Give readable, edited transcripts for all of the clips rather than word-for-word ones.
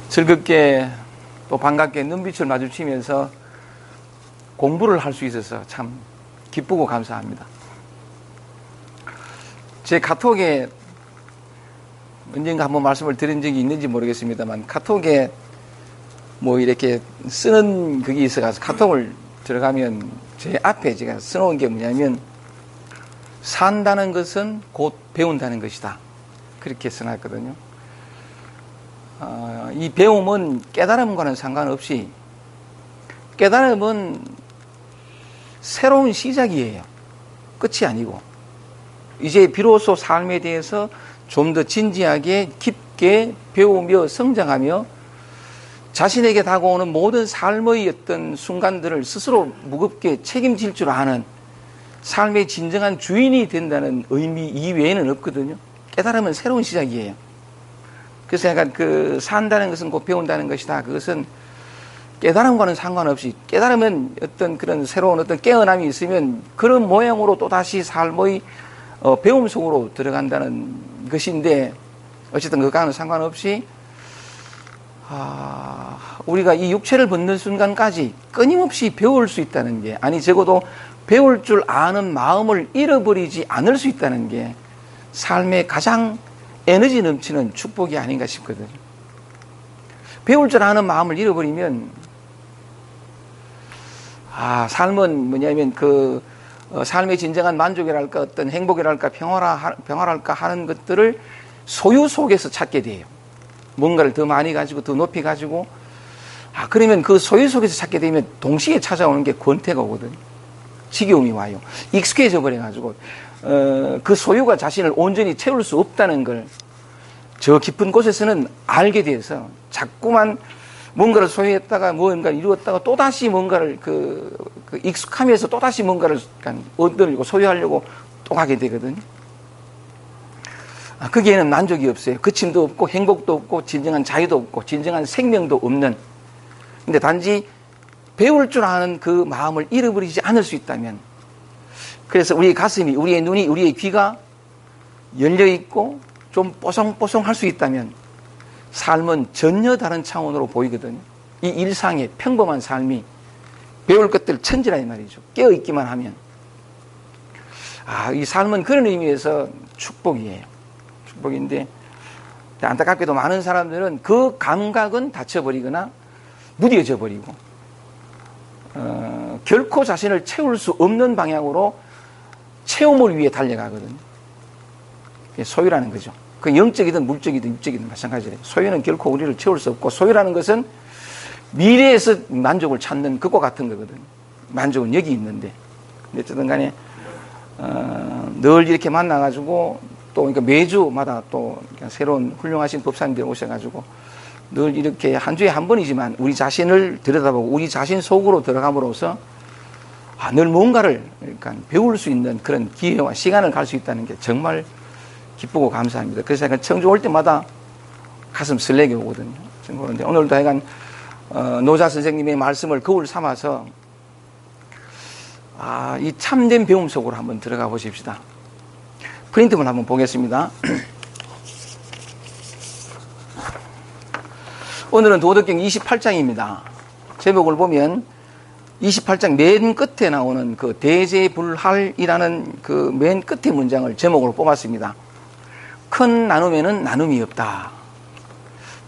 즐겁게 또 반갑게 눈빛을 마주치면서 공부를 할 수 있어서 참 기쁘고 감사합니다. 제 카톡에 언젠가 한번 말씀을 드린 적이 있는지 모르겠습니다만, 카톡에 뭐 이렇게 쓰는 그게 있어가지고 카톡을 들어가면 제 앞에 제가 써놓은 게 뭐냐면, 산다는 것은 곧 배운다는 것이다, 그렇게 써놨거든요. 이 배움은 깨달음과는 상관없이, 깨달음은 새로운 시작이에요. 끝이 아니고, 이제 비로소 삶에 대해서 좀 더 진지하게 깊게 배우며 성장하며 자신에게 다가오는 모든 삶의 어떤 순간들을 스스로 무겁게 책임질 줄 아는 삶의 진정한 주인이 된다는 의미 이외에는 없거든요. 깨달음은 새로운 시작이에요. 그래서 약간 산다는 것은 곧 배운다는 것이다. 그것은 깨달음과는 상관없이, 깨달으면 어떤 그런 새로운 어떤 깨어남이 있으면 그런 모양으로 또다시 삶의 배움 속으로 들어간다는 것인데, 어쨌든 그거와는 상관없이 우리가 이 육체를 벗는 순간까지 끊임없이 배울 수 있다는 게, 아니 적어도 배울 줄 아는 마음을 잃어버리지 않을 수 있다는 게 삶의 가장 에너지 넘치는 축복이 아닌가 싶거든요. 배울 줄 아는 마음을 잃어버리면, 삶은 뭐냐면 삶의 진정한 만족이랄까, 어떤 행복이랄까, 평화랄까 하는 것들을 소유 속에서 찾게 돼요. 뭔가를 더 많이 가지고, 더 높이 가지고, 그러면 그 소유 속에서 찾게 되면 동시에 찾아오는 게 권태가 오거든요. 지겨움이 와요. 익숙해져 버려가지고, 그 소유가 자신을 온전히 채울 수 없다는 걸 저 깊은 곳에서는 알게 돼서 자꾸만 뭔가를 소유했다가 뭔가를 이루었다가 또다시 뭔가를 익숙하면서 또다시 뭔가를 얻으려고 소유하려고 또 가게 되거든요. 거기에는 만족이 없어요. 그침도 없고 행복도 없고 진정한 자유도 없고 진정한 생명도 없는, 근데 단지 배울 줄 아는 그 마음을 잃어버리지 않을 수 있다면, 그래서 우리의 가슴이, 우리의 눈이, 우리의 귀가 열려있고 좀 뽀송뽀송할 수 있다면 삶은 전혀 다른 차원으로 보이거든요. 이 일상의 평범한 삶이 배울 것들 천지라 이 말이죠. 깨어있기만 하면. 이 삶은 그런 의미에서 축복이에요. 축복인데, 안타깝게도 많은 사람들은 그 감각은 닫혀버리거나 무뎌져 버리고, 결코 자신을 채울 수 없는 방향으로 체험을 위해 달려가거든요. 소유라는 거죠. 그 영적이든 물적이든 육적이든 마찬가지예요. 소유는 결코 우리를 채울 수 없고, 소유라는 것은 미래에서 만족을 찾는 것과 같은 거거든요. 만족은 여기 있는데. 어쨌든 간에 늘 이렇게 만나가지고, 또 그러니까 매주마다 또 새로운 훌륭하신 법사님들 오셔가지고 늘 이렇게 한 주에 한 번이지만 우리 자신을 들여다보고 우리 자신 속으로 들어감으로써 늘 뭔가를 그러니까 배울 수 있는 그런 기회와 시간을 갈 수 있다는 게 정말 기쁘고 감사합니다. 그래서 약간 청주 올 때마다 가슴 설레게 오거든요. 그런데 오늘도 약간 노자 선생님의 말씀을 거울 삼아서 이 참된 배움 속으로 한번 들어가 보십시다. 프린트물 한번 보겠습니다. 오늘은 도덕경 28장입니다. 제목을 보면 28장 맨 끝에 나오는 그 대제불할이라는 그 맨 끝의 문장을 제목으로 뽑았습니다. 큰 나눔에는 나눔이 없다.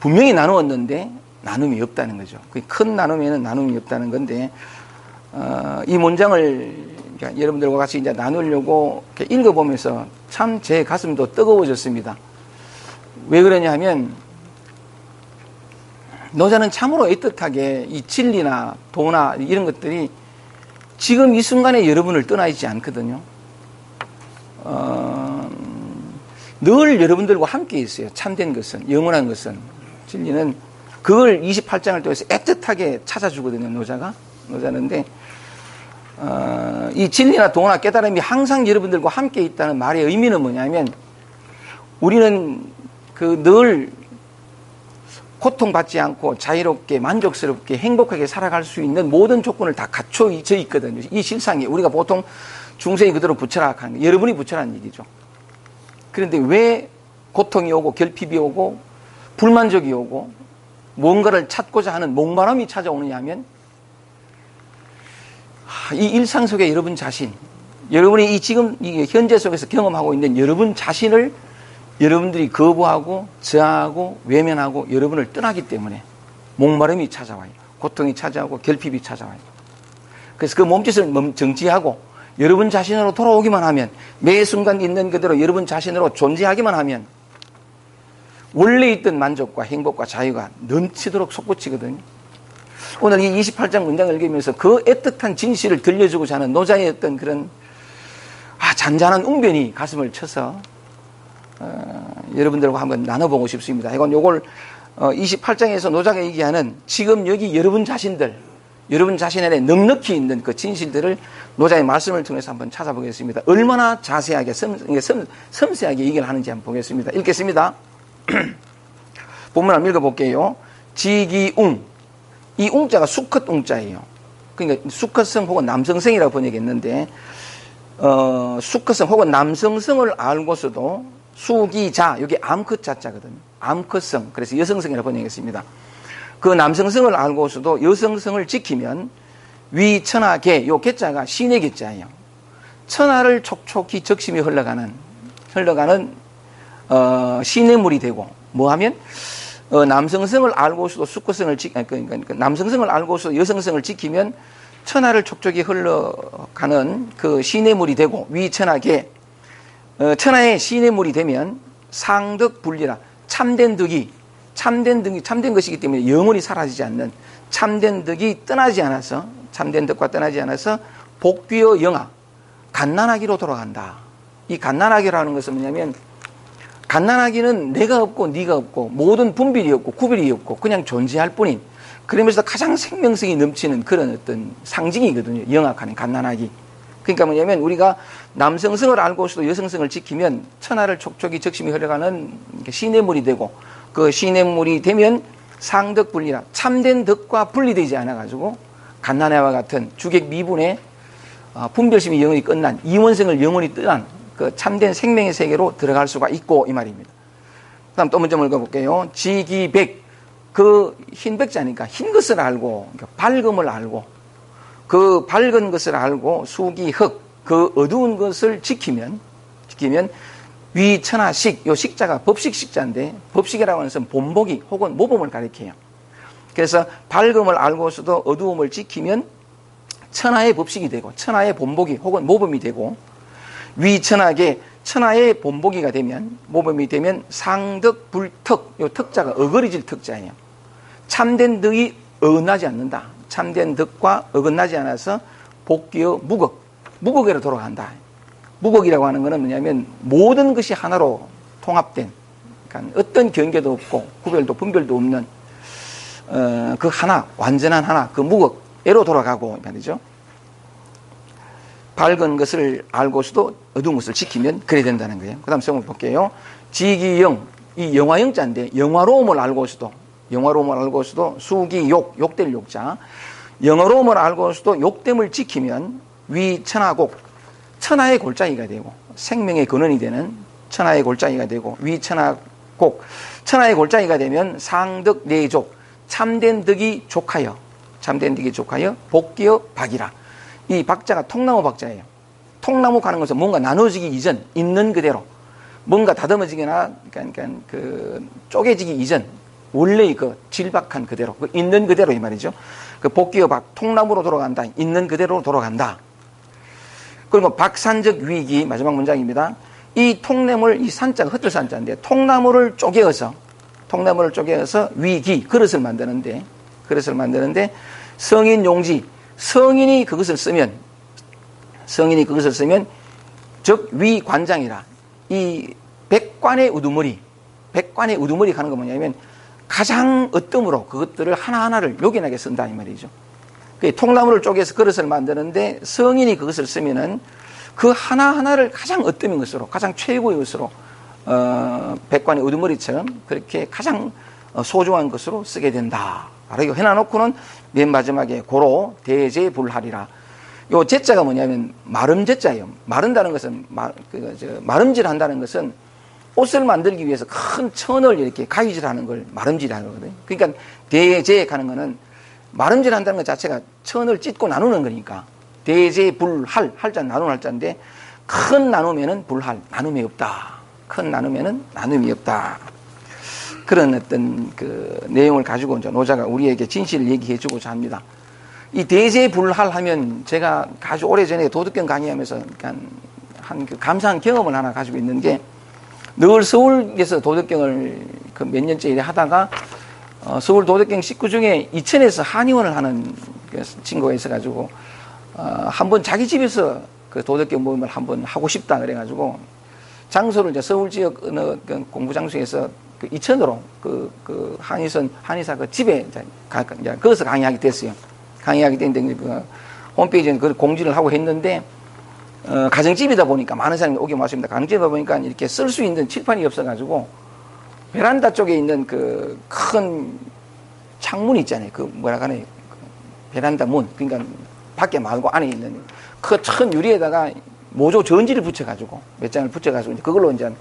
분명히 나누었는데 나눔이 없다는 거죠. 큰 나눔에는 나눔이 없다는 건데, 이 문장을 여러분들과 같이 이제 나누려고 읽어보면서 참 제 가슴도 뜨거워졌습니다. 왜 그러냐 하면, 노자는 참으로 애틋하게 이 진리나 도나 이런 것들이 지금 이 순간에 여러분을 떠나 있지 않거든요. 늘 여러분들과 함께 있어요. 참된 것은, 영원한 것은, 진리는 그걸 28장을 통해서 애틋하게 찾아주거든요. 노자는데, 이 진리나 도나 깨달음이 항상 여러분들과 함께 있다는 말의 의미는 뭐냐면, 우리는 늘 고통받지 않고 자유롭게 만족스럽게 행복하게 살아갈 수 있는 모든 조건을 다 갖춰져 있거든요. 이 실상이 우리가 보통 중생이 그대로 부처락하는, 여러분이 부처라는 얘기죠. 그런데 왜 고통이 오고 결핍이 오고 불만족이 오고 뭔가를 찾고자 하는 목마름이 찾아오느냐 하면 이 일상 속에 여러분 자신, 여러분이 이 지금 이 현재 속에서 경험하고 있는 여러분 자신을 여러분들이 거부하고 저항하고 외면하고 여러분을 떠나기 때문에 목마름이 찾아와요. 고통이 찾아오고 결핍이 찾아와요. 그래서 그 몸짓을 정지하고 여러분 자신으로 돌아오기만 하면, 매 순간 있는 그대로 여러분 자신으로 존재하기만 하면 원래 있던 만족과 행복과 자유가 넘치도록 솟구치거든요. 오늘 이 28장 문장을 읽으면서 그 애틋한 진실을 들려주고자 하는 노자의 어떤 그런 잔잔한 웅변이 가슴을 쳐서 여러분들과 한번 나눠보고 싶습니다. 이건 요걸 28장에서 노자가 얘기하는 지금 여기 여러분 자신들, 여러분 자신 안에 넉넉히 있는 그 진실들을 노자의 말씀을 통해서 한번 찾아보겠습니다. 얼마나 자세하게 섬세하게 얘기를 하는지 한번 보겠습니다. 읽겠습니다. 본문 한번 읽어볼게요. 지기웅, 이 웅자가 수컷 웅자예요. 그러니까 수컷성 혹은 남성성이라고 번역했는데 수컷성 혹은 남성성을 알고서도 수기자, 여기 암컷 자자거든요. 암컷성, 그래서 여성성이라고 번역했습니다. 그 남성성을 알고서도 여성성을 지키면 위천하계, 요 계자가 신의 계자예요. 천하를 촉촉히 적심이 흘러가는 시냇물이 되고, 뭐하면 남성성을 알고서도 수컷성을 그러니까 남성성을 알고서도 여성성을 지키면 천하를 촉촉히 흘러가는 그 시냇물이 되고, 위천하계, 천하의 시냇물이 되면 상덕불리라, 참된 덕이 참된 것이기 때문에 영원히 사라지지 않는 참된 덕이 참된 덕과 떠나지 않아서 복귀의 영아, 갓난아기로 돌아간다. 이 갓난아기라는 것은 뭐냐면, 갓난아기는 내가 없고 네가 없고 모든 분별이 없고 구별이 없고 그냥 존재할 뿐인, 그러면서 가장 생명성이 넘치는 그런 어떤 상징이거든요. 영악하는 갓난아기. 그러니까 뭐냐면, 우리가 남성성을 알고서도 여성성을 지키면 천하를 촉촉히 적심이 흘러가는 시냇물이 되고, 그 시냇물이 되면 상덕분리라, 참된 덕과 분리되지 않아가지고 갓난아와 같은 주객 미분의 분별심이 영원히 끝난, 이원성을 영원히 떠난 그 참된 생명의 세계로 들어갈 수가 있고, 이 말입니다. 그 다음 또 문제 읽어볼게요. 지기백, 그 흰백자니까 흰 것을 알고, 그러니까 밝음을 알고, 그 밝은 것을 알고, 수기흑, 그 어두운 것을 지키면 위천하식, 요 식자가 법식자인데, 법식이라고 하는 것은 본보기 혹은 모범을 가리켜요. 그래서 밝음을 알고서도 어두움을 지키면 천하의 법식이 되고, 천하의 본보기 혹은 모범이 되고, 위천하게 천하의 본보기가 되면, 모범이 되면 상덕불턱, 요 턱자가 어거리질 턱자예요. 참된 덕이 어긋나지 않는다. 참된 덕과 어긋나지 않아서 복귀의 무극으로 돌아간다. 무극이라고 하는 것은 뭐냐면, 모든 것이 하나로 통합된, 그러니까 어떤 경계도 없고 구별도 분별도 없는 그 하나, 완전한 하나, 그 무극으로 돌아가고 말이죠. 밝은 것을 알고서도 어두운 것을 지키면 그래야 된다는 거예요. 그 다음 성을 볼게요. 지기영, 이 영화영자인데, 영화로움을 알고서도 수기욕, 욕될 욕자, 영화로움을 알고서도 욕됨을 지키면 위천하곡, 천하의 골짜기가 되고, 생명의 근원이 되는 천하의 골짜기가 되고, 위천하곡, 천하의 골짜기가 되면 상덕 내족, 참된 덕이 족하여 복귀의 박이라. 이 박자가 통나무 박자예요. 통나무 가는 것은 뭔가 나눠지기 이전, 있는 그대로, 뭔가 다듬어지거나 그러니까 그 쪼개지기 이전, 원래의 그 질박한 그대로, 그 있는 그대로 이 말이죠. 그 복귀의 박, 통나무로 돌아간다. 있는 그대로 돌아간다. 그리고 박산적 위기, 마지막 문장입니다. 이 통나무를, 이 산자가 흩어산자인데, 통나무를 쪼개어서 위기, 그릇을 만드는데 성인 용지, 성인이 그것을 쓰면 즉 위관장이라, 이 백관의 우두머리 가는 건 뭐냐면, 가장 어뜸으로 그것들을 하나하나를 요긴하게 쓴다 이 말이죠. 통나무를 쪼개서 그릇을 만드는데, 성인이 그것을 쓰면은 그 하나하나를 가장 어뜸인 것으로, 가장 최고의 것으로, 백관의 우두머리처럼 그렇게 가장 소중한 것으로 쓰게 된다. 라고 해놔놓고는 맨 마지막에 고로 대제불하리라. 요 제자가 뭐냐면 마름제자예요. 마른다는 것은 마름질 한다는 것은 옷을 만들기 위해서 큰 천을 이렇게 가위질하는 걸 마름질하는 거거든요. 그러니까 대제하는 거는 마름질한다는 것 자체가 천을 찢고 나누는 거니까 대제불할, 할자는 나누는 할자인데 큰 나누면은 불할, 나눔이 없다. 큰 나누면은 나눔이 없다. 그런 어떤 그 내용을 가지고 이제 노자가 우리에게 진실을 얘기해 주고자 합니다. 이 대제불할 하면 제가 아주 오래전에 도덕경 강의하면서 한 그 감사한 경험을 하나 가지고 있는 게 늘 서울에서 도덕경을 그 몇 년째 일에 하다가 서울 도덕경 식구 중에 이천에서 한의원을 하는 그 친구가 있어가지고 한번 자기 집에서 그 도덕경 모임을 한번 하고 싶다 그래가지고 장소를 이제 서울 지역 어느 그 공부 장소에서 그 이천으로 그 한의사 그 집에 이제 거기서 강의하게 됐어요. 강의하게 됐는데 그 홈페이지에 그 공지를 하고 했는데 가정집이다 보니까 많은 사람이 오게 왔습니다. 가정집이다 보니까 이렇게 쓸 수 있는 칠판이 없어가지고 베란다 쪽에 있는 그 큰 창문 있잖아요. 그 뭐라 하네, 베란다 문. 그러니까 밖에 말고 안에 있는 그 큰 유리에다가 모조 전지를 붙여가지고 몇 장을 붙여가지고 이제 그걸로 이제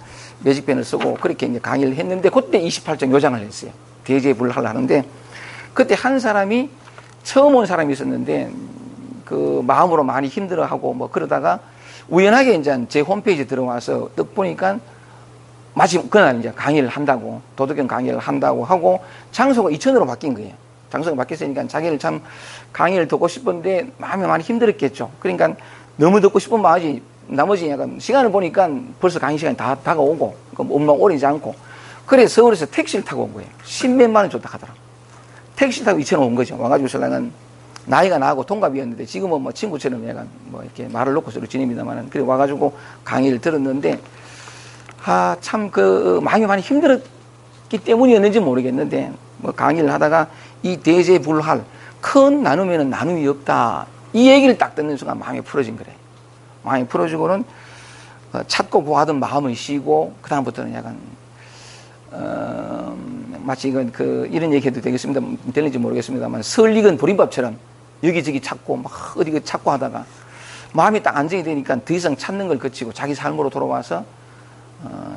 매직펜을 쓰고 그렇게 이제 강의를 했는데 그때 28장 요장을 했어요. 대제불할 하는데 그때 한 사람이 처음 온 사람이 있었는데 그 마음으로 많이 힘들어하고 뭐 그러다가 우연하게 이제 제 홈페이지에 들어와서 딱 보니까 마침 그날 이제 강의를 한다고 도덕경 강의를 한다고 하고 장소가 이천으로 바뀐 거예요. 장소가 바뀌었으니까 자기를 참 강의를 듣고 싶은데 마음이 많이 힘들었겠죠. 그러니까 너무 듣고 싶은 마음이 나머지 약간 시간을 보니까 벌써 강의 시간이 다 다가오고 엄마 오래지 않고 그래 서울에서 택시를 타고 온 거예요. 10몇만 원 줬다 하더라고. 택시 타고 이천 온 거죠. 와가지고 신랑은 나이가 나하고 동갑이었는데 지금은 뭐 친구처럼 약간 뭐 이렇게 말을 놓고 서로 지냅니다만은 그래 와가지고 강의를 들었는데 참 그 마음이 많이 힘들었기 때문이었는지 모르겠는데 뭐 강의를 하다가 이 대제불할 큰 나누면은 나눔이 없다 이 얘기를 딱 듣는 순간 마음이 풀어진 거래. 마음이 풀어지고는 찾고 구하던 마음을 쉬고 그 다음부터는 약간 마치 이건 이런 얘기해도 되겠습니다. 되는지 모르겠습니다만 설익은 보림밥처럼 여기저기 찾고 막 어디 찾고 하다가 마음이 딱 안정이 되니까 더 이상 찾는 걸 거치고 자기 삶으로 돌아와서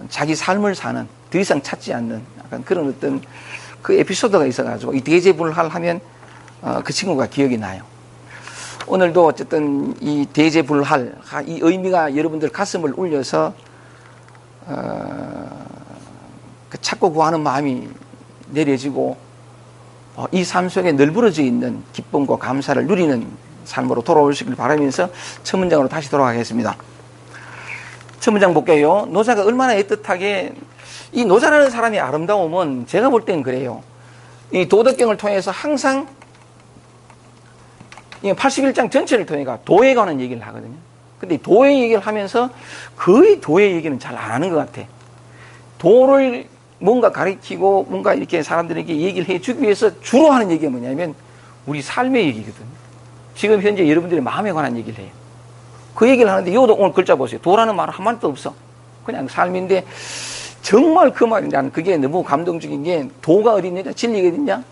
자기 삶을 사는 더 이상 찾지 않는 약간 그런 어떤 그 에피소드가 있어가지고 이 대제불할 하면 그 친구가 기억이 나요. 오늘도 어쨌든 이 대제불할 이 의미가 여러분들 가슴을 울려서 그 찾고 구하는 마음이 내려지고 이 삶 속에 널브러져 있는 기쁨과 감사를 누리는 삶으로 돌아오시길 바라면서 첫 문장으로 다시 돌아가겠습니다. 첫 문장 볼게요. 노자가 얼마나 애틋하게 이 노자라는 사람의 아름다움은 제가 볼 땐 그래요. 이 도덕경을 통해서 항상 81장 전체를 통해서 도에 관한 얘기를 하거든요. 근데 도의 얘기를 하면서 거의 도의 얘기는 잘 안 하는 것 같아. 도를 뭔가 가르치고 뭔가 이렇게 사람들에게 얘기를 해주기 위해서 주로 하는 얘기가 뭐냐면 우리 삶의 얘기거든. 지금 현재 여러분들의 마음에 관한 얘기를 해요. 그 얘기를 하는데 이것도 오늘 글자 보세요. 도라는 말은 한마디도 없어. 그냥 삶인데 정말 그 말이 나는 그게 너무 감동적인 게 도가 어디 있느냐? 진리가 어디 있냐?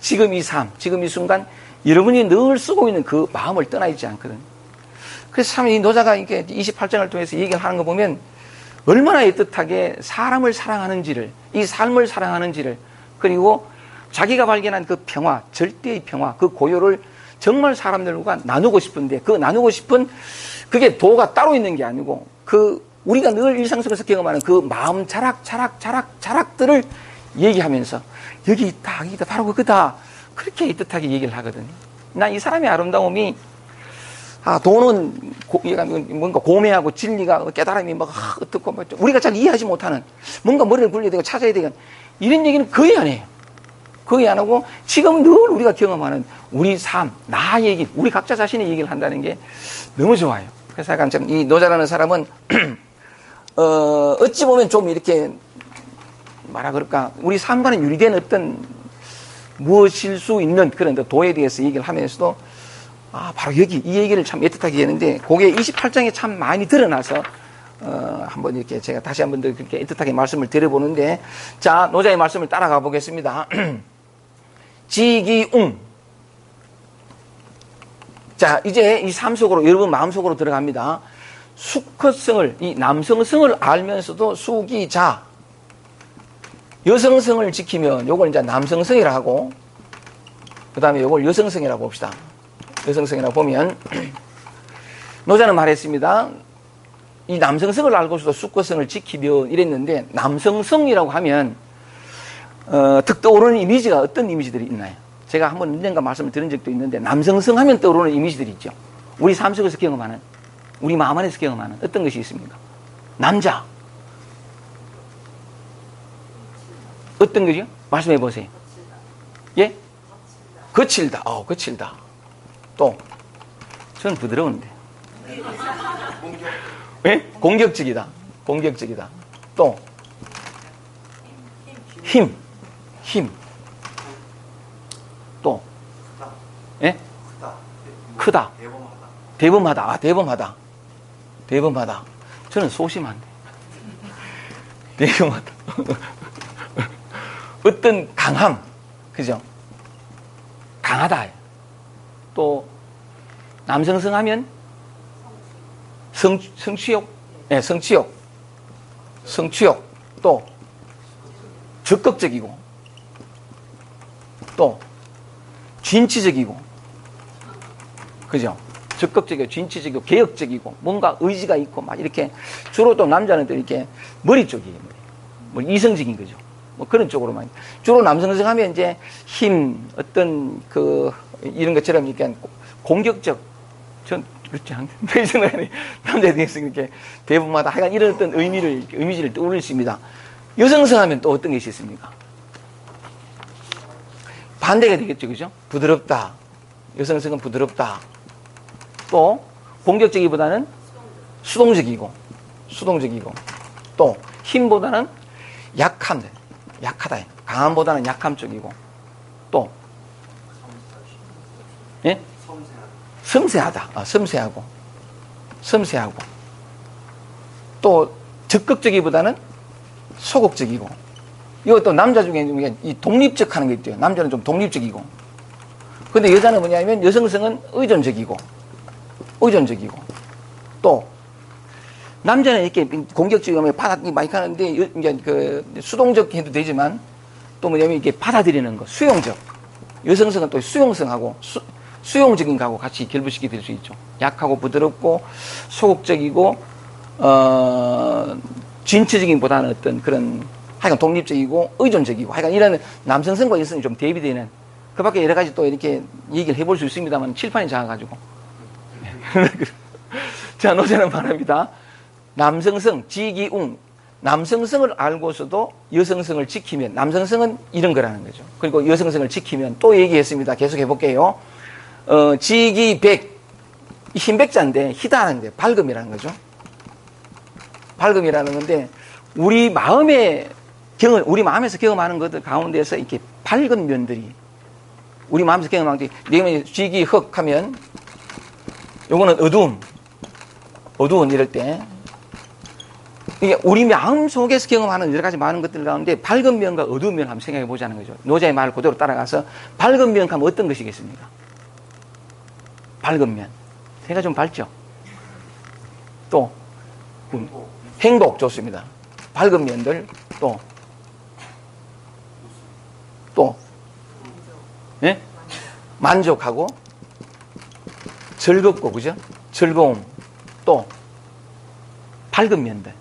지금 이 삶, 지금 이 순간 여러분이 늘 쓰고 있는 그 마음을 떠나 있지 않거든. 그래서 참 이 노자가 이렇게 28장을 통해서 얘기를 하는 거 보면 얼마나 애틋하게 사람을 사랑하는지를, 이 삶을 사랑하는지를, 그리고 자기가 발견한 그 평화, 절대의 평화, 그 고요를 정말 사람들과 나누고 싶은데 그 나누고 싶은 그게 도가 따로 있는 게 아니고 우리가 늘 일상 속에서 경험하는 그 마음 자락들을 얘기하면서 여기 있다, 여기 있다, 바로 그거다. 그렇게 애틋하게 얘기를 하거든요. 난 이 사람의 아름다움이 도는 뭔가 고매하고 진리가 깨달음이 막 어떻고 우리가 잘 이해하지 못하는 뭔가 머리를 굴려야 되고 찾아야 되고 이런 얘기는 거의 안 해요. 거의 안 하고 지금 늘 우리가 경험하는 우리 삶, 나 얘기, 우리 각자 자신의 얘기를 한다는 게 너무 좋아요. 그래서 약간 좀 이 노자라는 사람은 어찌 보면 좀 이렇게 뭐라 그럴까 우리 삶과는 유리된 어떤 무엇일 수 있는 그런 도에 대해서 얘기를 하면서도 바로 여기 이 얘기를 참 애틋하게 했는데 그게 28장에 참 많이 드러나서 한번 이렇게 제가 다시 한번 더 그렇게 애틋하게 말씀을 드려보는데 자 노자의 말씀을 따라가 보겠습니다. 지기웅. 자 이제 이 삶 속으로 여러분 마음속으로 들어갑니다. 수컷성을 이 남성성을 알면서도 수기자 여성성을 지키면 요걸 이제 남성성이라 하고, 그 다음에 요걸 여성성이라고 봅시다. 여성성이라고 보면, 노자는 말했습니다. 이 남성성을 알고서도 수권성을 지키면 이랬는데, 남성성이라고 하면, 득 떠오르는 이미지가 어떤 이미지들이 있나요? 제가 한번 언젠가 말씀을 드린 적도 있는데, 남성성 하면 떠오르는 이미지들이 있죠. 우리 삶 속에서 경험하는, 우리 마음 안에서 경험하는 어떤 것이 있습니까? 남자. 어떤 거죠? 말씀해 보세요. 예? 거칠다. 거칠다. 또, 저는 부드러운데. 예? 공격적이다. 공격적이다. 또, 힘. 또, 예? 크다. 대범하다. 대범하다. 저는 소심한데. 대범하다. 어떤 강함. 그죠? 강하다. 또, 남성성 하면 성취욕. 네, 성취욕. 또, 적극적이고. 또, 진취적이고. 그죠? 적극적이고, 진취적이고, 개혁적이고, 뭔가 의지가 있고, 막 이렇게, 주로 또 남자는 또 이렇게 머리 쪽이에요. 뭐 이성적인 거죠. 뭐 그런 쪽으로만. 주로 남성성 하면 이제 힘, 어떤 이런 것처럼 이렇게 공격적, 전 그렇지 않는데, 이 생각에 남자들이 이렇게 대부분마다 하여간 이런 어떤 이미지를 떠올릴 수 있습니다. 여성성 하면 또 어떤 것이 있습니까? 반대가 되겠죠. 그죠? 부드럽다. 여성성은 부드럽다. 또, 공격적이보다는 수동적이고. 또, 힘보다는 약하다. 강함보다는 약함 쪽이고. 또, 예? 섬세하다. 섬세하고. 또, 적극적이보다는 소극적이고. 이것도 남자 중에 이 독립적 하는 게 있대요. 남자는 좀 독립적이고. 근데 여자는 뭐냐면 여성성은 의존적이고. 또, 남자는 이렇게 공격적이면 많이 하는데, 이제 수동적 해도 되지만, 또 뭐냐면 이게 받아들이는 거, 수용적. 여성성은 또 수용성하고, 수용적인 거하고 같이 결부시켜 될 수 있죠. 약하고 부드럽고, 소극적이고, 진취적인보다는 어떤 그런, 하여간 독립적이고, 의존적이고, 하여간 이런 남성성과 여성성이 좀 대비되는, 그 밖에 여러 가지 또 이렇게 얘기를 해볼 수 있습니다만, 칠판이 작아가지고. 자, 노자는 말합니다. 남성성, 지기웅. 남성성을 알고서도 여성성을 지키면, 남성성은 이런 거라는 거죠. 그리고 여성성을 지키면 또 얘기했습니다. 계속 해볼게요. 지기백. 흰백자인데, 희다하는데, 밝음이라는 거죠. 밝음이라는 건데, 우리 마음에서 경험하는 것들 가운데서 이렇게 밝은 면들이, 우리 마음에서 경험하는 게, 내가 지기흑 하면, 요거는 어두운 이럴 때, 이게 우리 마음 속에서 경험하는 여러 가지 많은 것들 가운데 밝은 면과 어두운 면 한번 생각해 보자는 거죠. 노자의 말을 그대로 따라가서 밝은 면 하면 어떤 것이겠습니까? 밝은 면. 새가 좀 밝죠? 또, 행복 좋습니다. 밝은 면들, 또, 예? 만족하고, 즐겁고, 그죠? 즐거움, 또, 밝은 면들.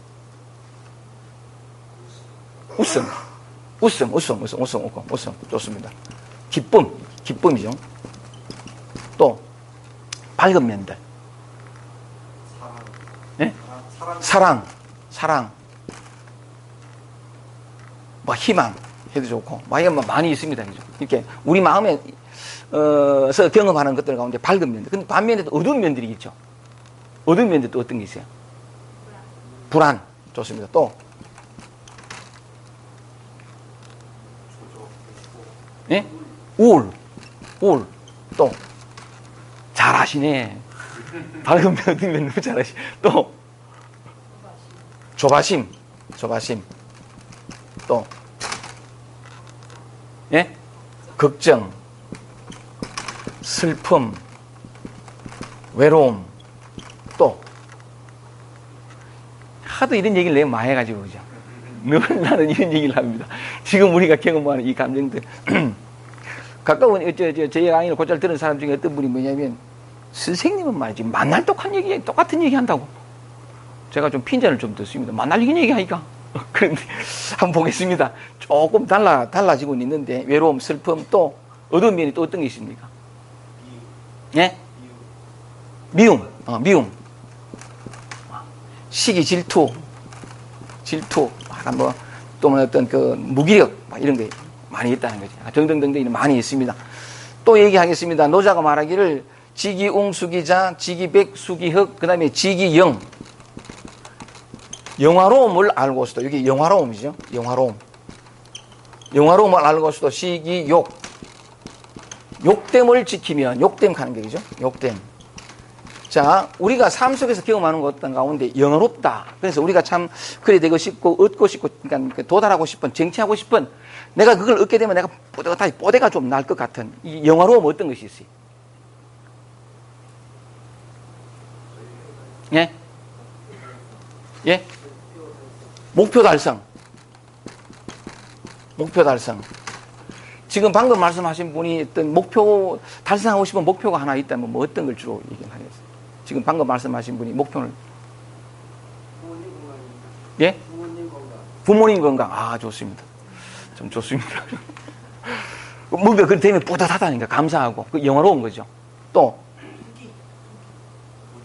웃음. 좋습니다. 기쁨이죠. 또, 밝은 면들. 예? 사랑. 뭐, 희망 해도 좋고, 뭐, 많이 있습니다. 그죠? 이렇게, 우리 마음에, 서 경험하는 것들 가운데 밝은 면들. 근데 반면에도 어두운 면들이 있죠. 어두운 면들 또 어떤 게 있어요? 불안. 좋습니다. 또, 예? 우울. 또, 잘하시네. 밝은 면, 어두운 면 너무 잘하시네. 또, 조바심. 또, 예? 걱정, 슬픔, 외로움, 또, 하도 이런 얘기를 내가 많이 해가지고, 그죠? 늘 나는 이런 얘기를 합니다. 지금 우리가 경험하는 이 감정들. 가까운 제 강의를 곧잘 들은 사람 중에 어떤 분이 뭐냐면, 선생님은 말이지 만날 똑같은 얘기 한다고. 제가 좀 핀잔을 좀 듣습니다. 만날 얘기하니까. 그런데 한번 보겠습니다. 조금 달라지고 있는데, 외로움, 슬픔, 또 어두운 면이 또 어떤 게 있습니까? 예? 미움. 시기, 질투, 약간 또 어떤 그 무기력, 이런 게 많이 있다는 거죠. 등등등등 많이 있습니다. 또 얘기하겠습니다. 노자가 말하기를 지기웅, 수기자, 지기백, 수기흑, 그 다음에 지기영. 영화로움을 알고서도, 여기 영화로움이죠. 영화로움을 알고서도 시기욕. 욕됨을 지키면, 욕됨 가는 얘기죠. 욕됨. 자, 우리가 삶 속에서 경험하는 것들 가운데 영화롭다. 그래서 우리가 참 그래 되고 싶고 얻고 싶고 그러니까 도달하고 싶은 쟁취하고 싶은 내가 그걸 얻게 되면 내가 뿌듯하게 뽀대가 좀 날 것 같은 이 영화로움 어떤 것이 있어요? 예? 예? 목표 달성. 지금 방금 말씀하신 분이 어떤 목표 달성하고 싶은 목표가 하나 있다면 뭐 어떤 걸 주로 얘기를 하겠어요? 지금 방금 말씀하신 분이 목표를 부모님 건강입니다. 예? 부모님 건강. 아, 좋습니다. 좀 좋습니다. 뭔가 그 되면 뿌듯하다니까 감사하고 그 영화로운 거죠. 또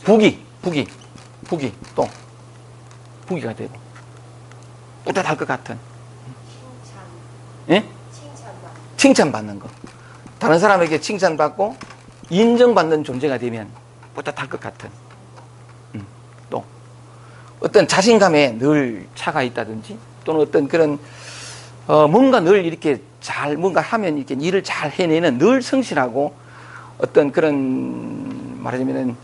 부기 또 부기가 되고 뿌듯할 것 같은. 예? 칭찬받는 거. 다른 사람에게 칭찬받고 인정받는 존재가 되면 뿌듯할 것 같은. 또 어떤 자신감에 늘 차가 있다든지 또는 어떤 그런 뭔가 늘 이렇게 뭔가 하면 이렇게 일을 잘 해내는 늘 성실하고 어떤 그런 말하자면은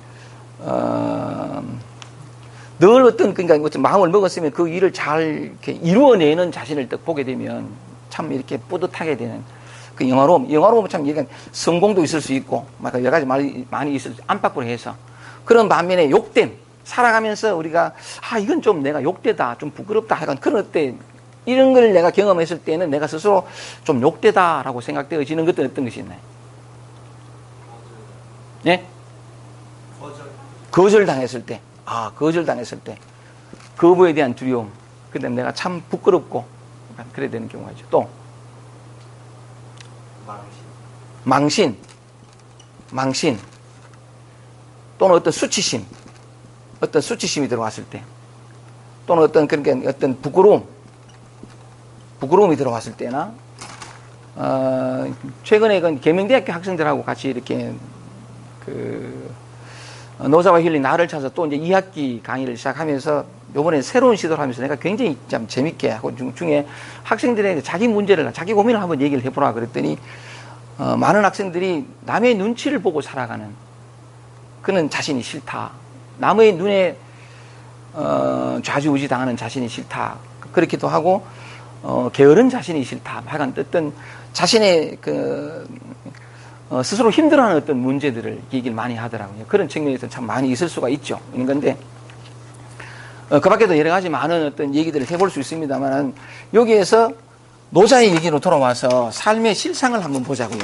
늘 그러니까 어떤 마음을 먹었으면 그 일을 잘 이렇게 이루어내는 자신을 딱 보게 되면 참 이렇게 뿌듯하게 되는 그 영화로움 참 이게 성공도 있을 수 있고 막 여러 가지 많이 있을 수 안팎으로 해서 그런 반면에 욕됨 살아가면서 우리가 이건 좀 내가 욕되다 좀 부끄럽다 하여간 그런 때 이런 걸 내가 경험했을 때는 내가 스스로 좀 욕되다라고 생각되어지는 것들은 어떤 것이 있나요? 예? 거절당했을 때. 거절당했을 때. 거부에 대한 두려움. 그 다음에 내가 참 부끄럽고, 그래야 되는 경우가 있죠. 또. 망신. 또는 어떤 수치심. 어떤 수치심이 들어왔을 때. 또는 어떤 부끄러움이 들어왔을 때나, 최근에 계명대학교 학생들하고 같이 이렇게 노자와 힐리 나를 찾아서 또 이제 2학기 강의를 시작하면서 요번에 새로운 시도를 하면서 내가 굉장히 참 재밌게 하고 중에 학생들에게 자기 문제를 자기 고민을 한번 얘기를 해보라 그랬더니 많은 학생들이 남의 눈치를 보고 살아가는 그는 자신이 싫다. 남의 눈에 좌지우지 당하는 자신이 싫다. 그렇기도 하고 게으른 자신이 싫다. 하여간 어떤 자신의 스스로 힘들어하는 어떤 문제들을 얘기를 많이 하더라고요. 그런 측면에서 참 많이 있을 수가 있죠. 그런데 그 밖에도 여러 가지 많은 어떤 얘기들을 해볼 수 있습니다만 여기에서 노자의 얘기로 돌아와서 삶의 실상을 한번 보자고요.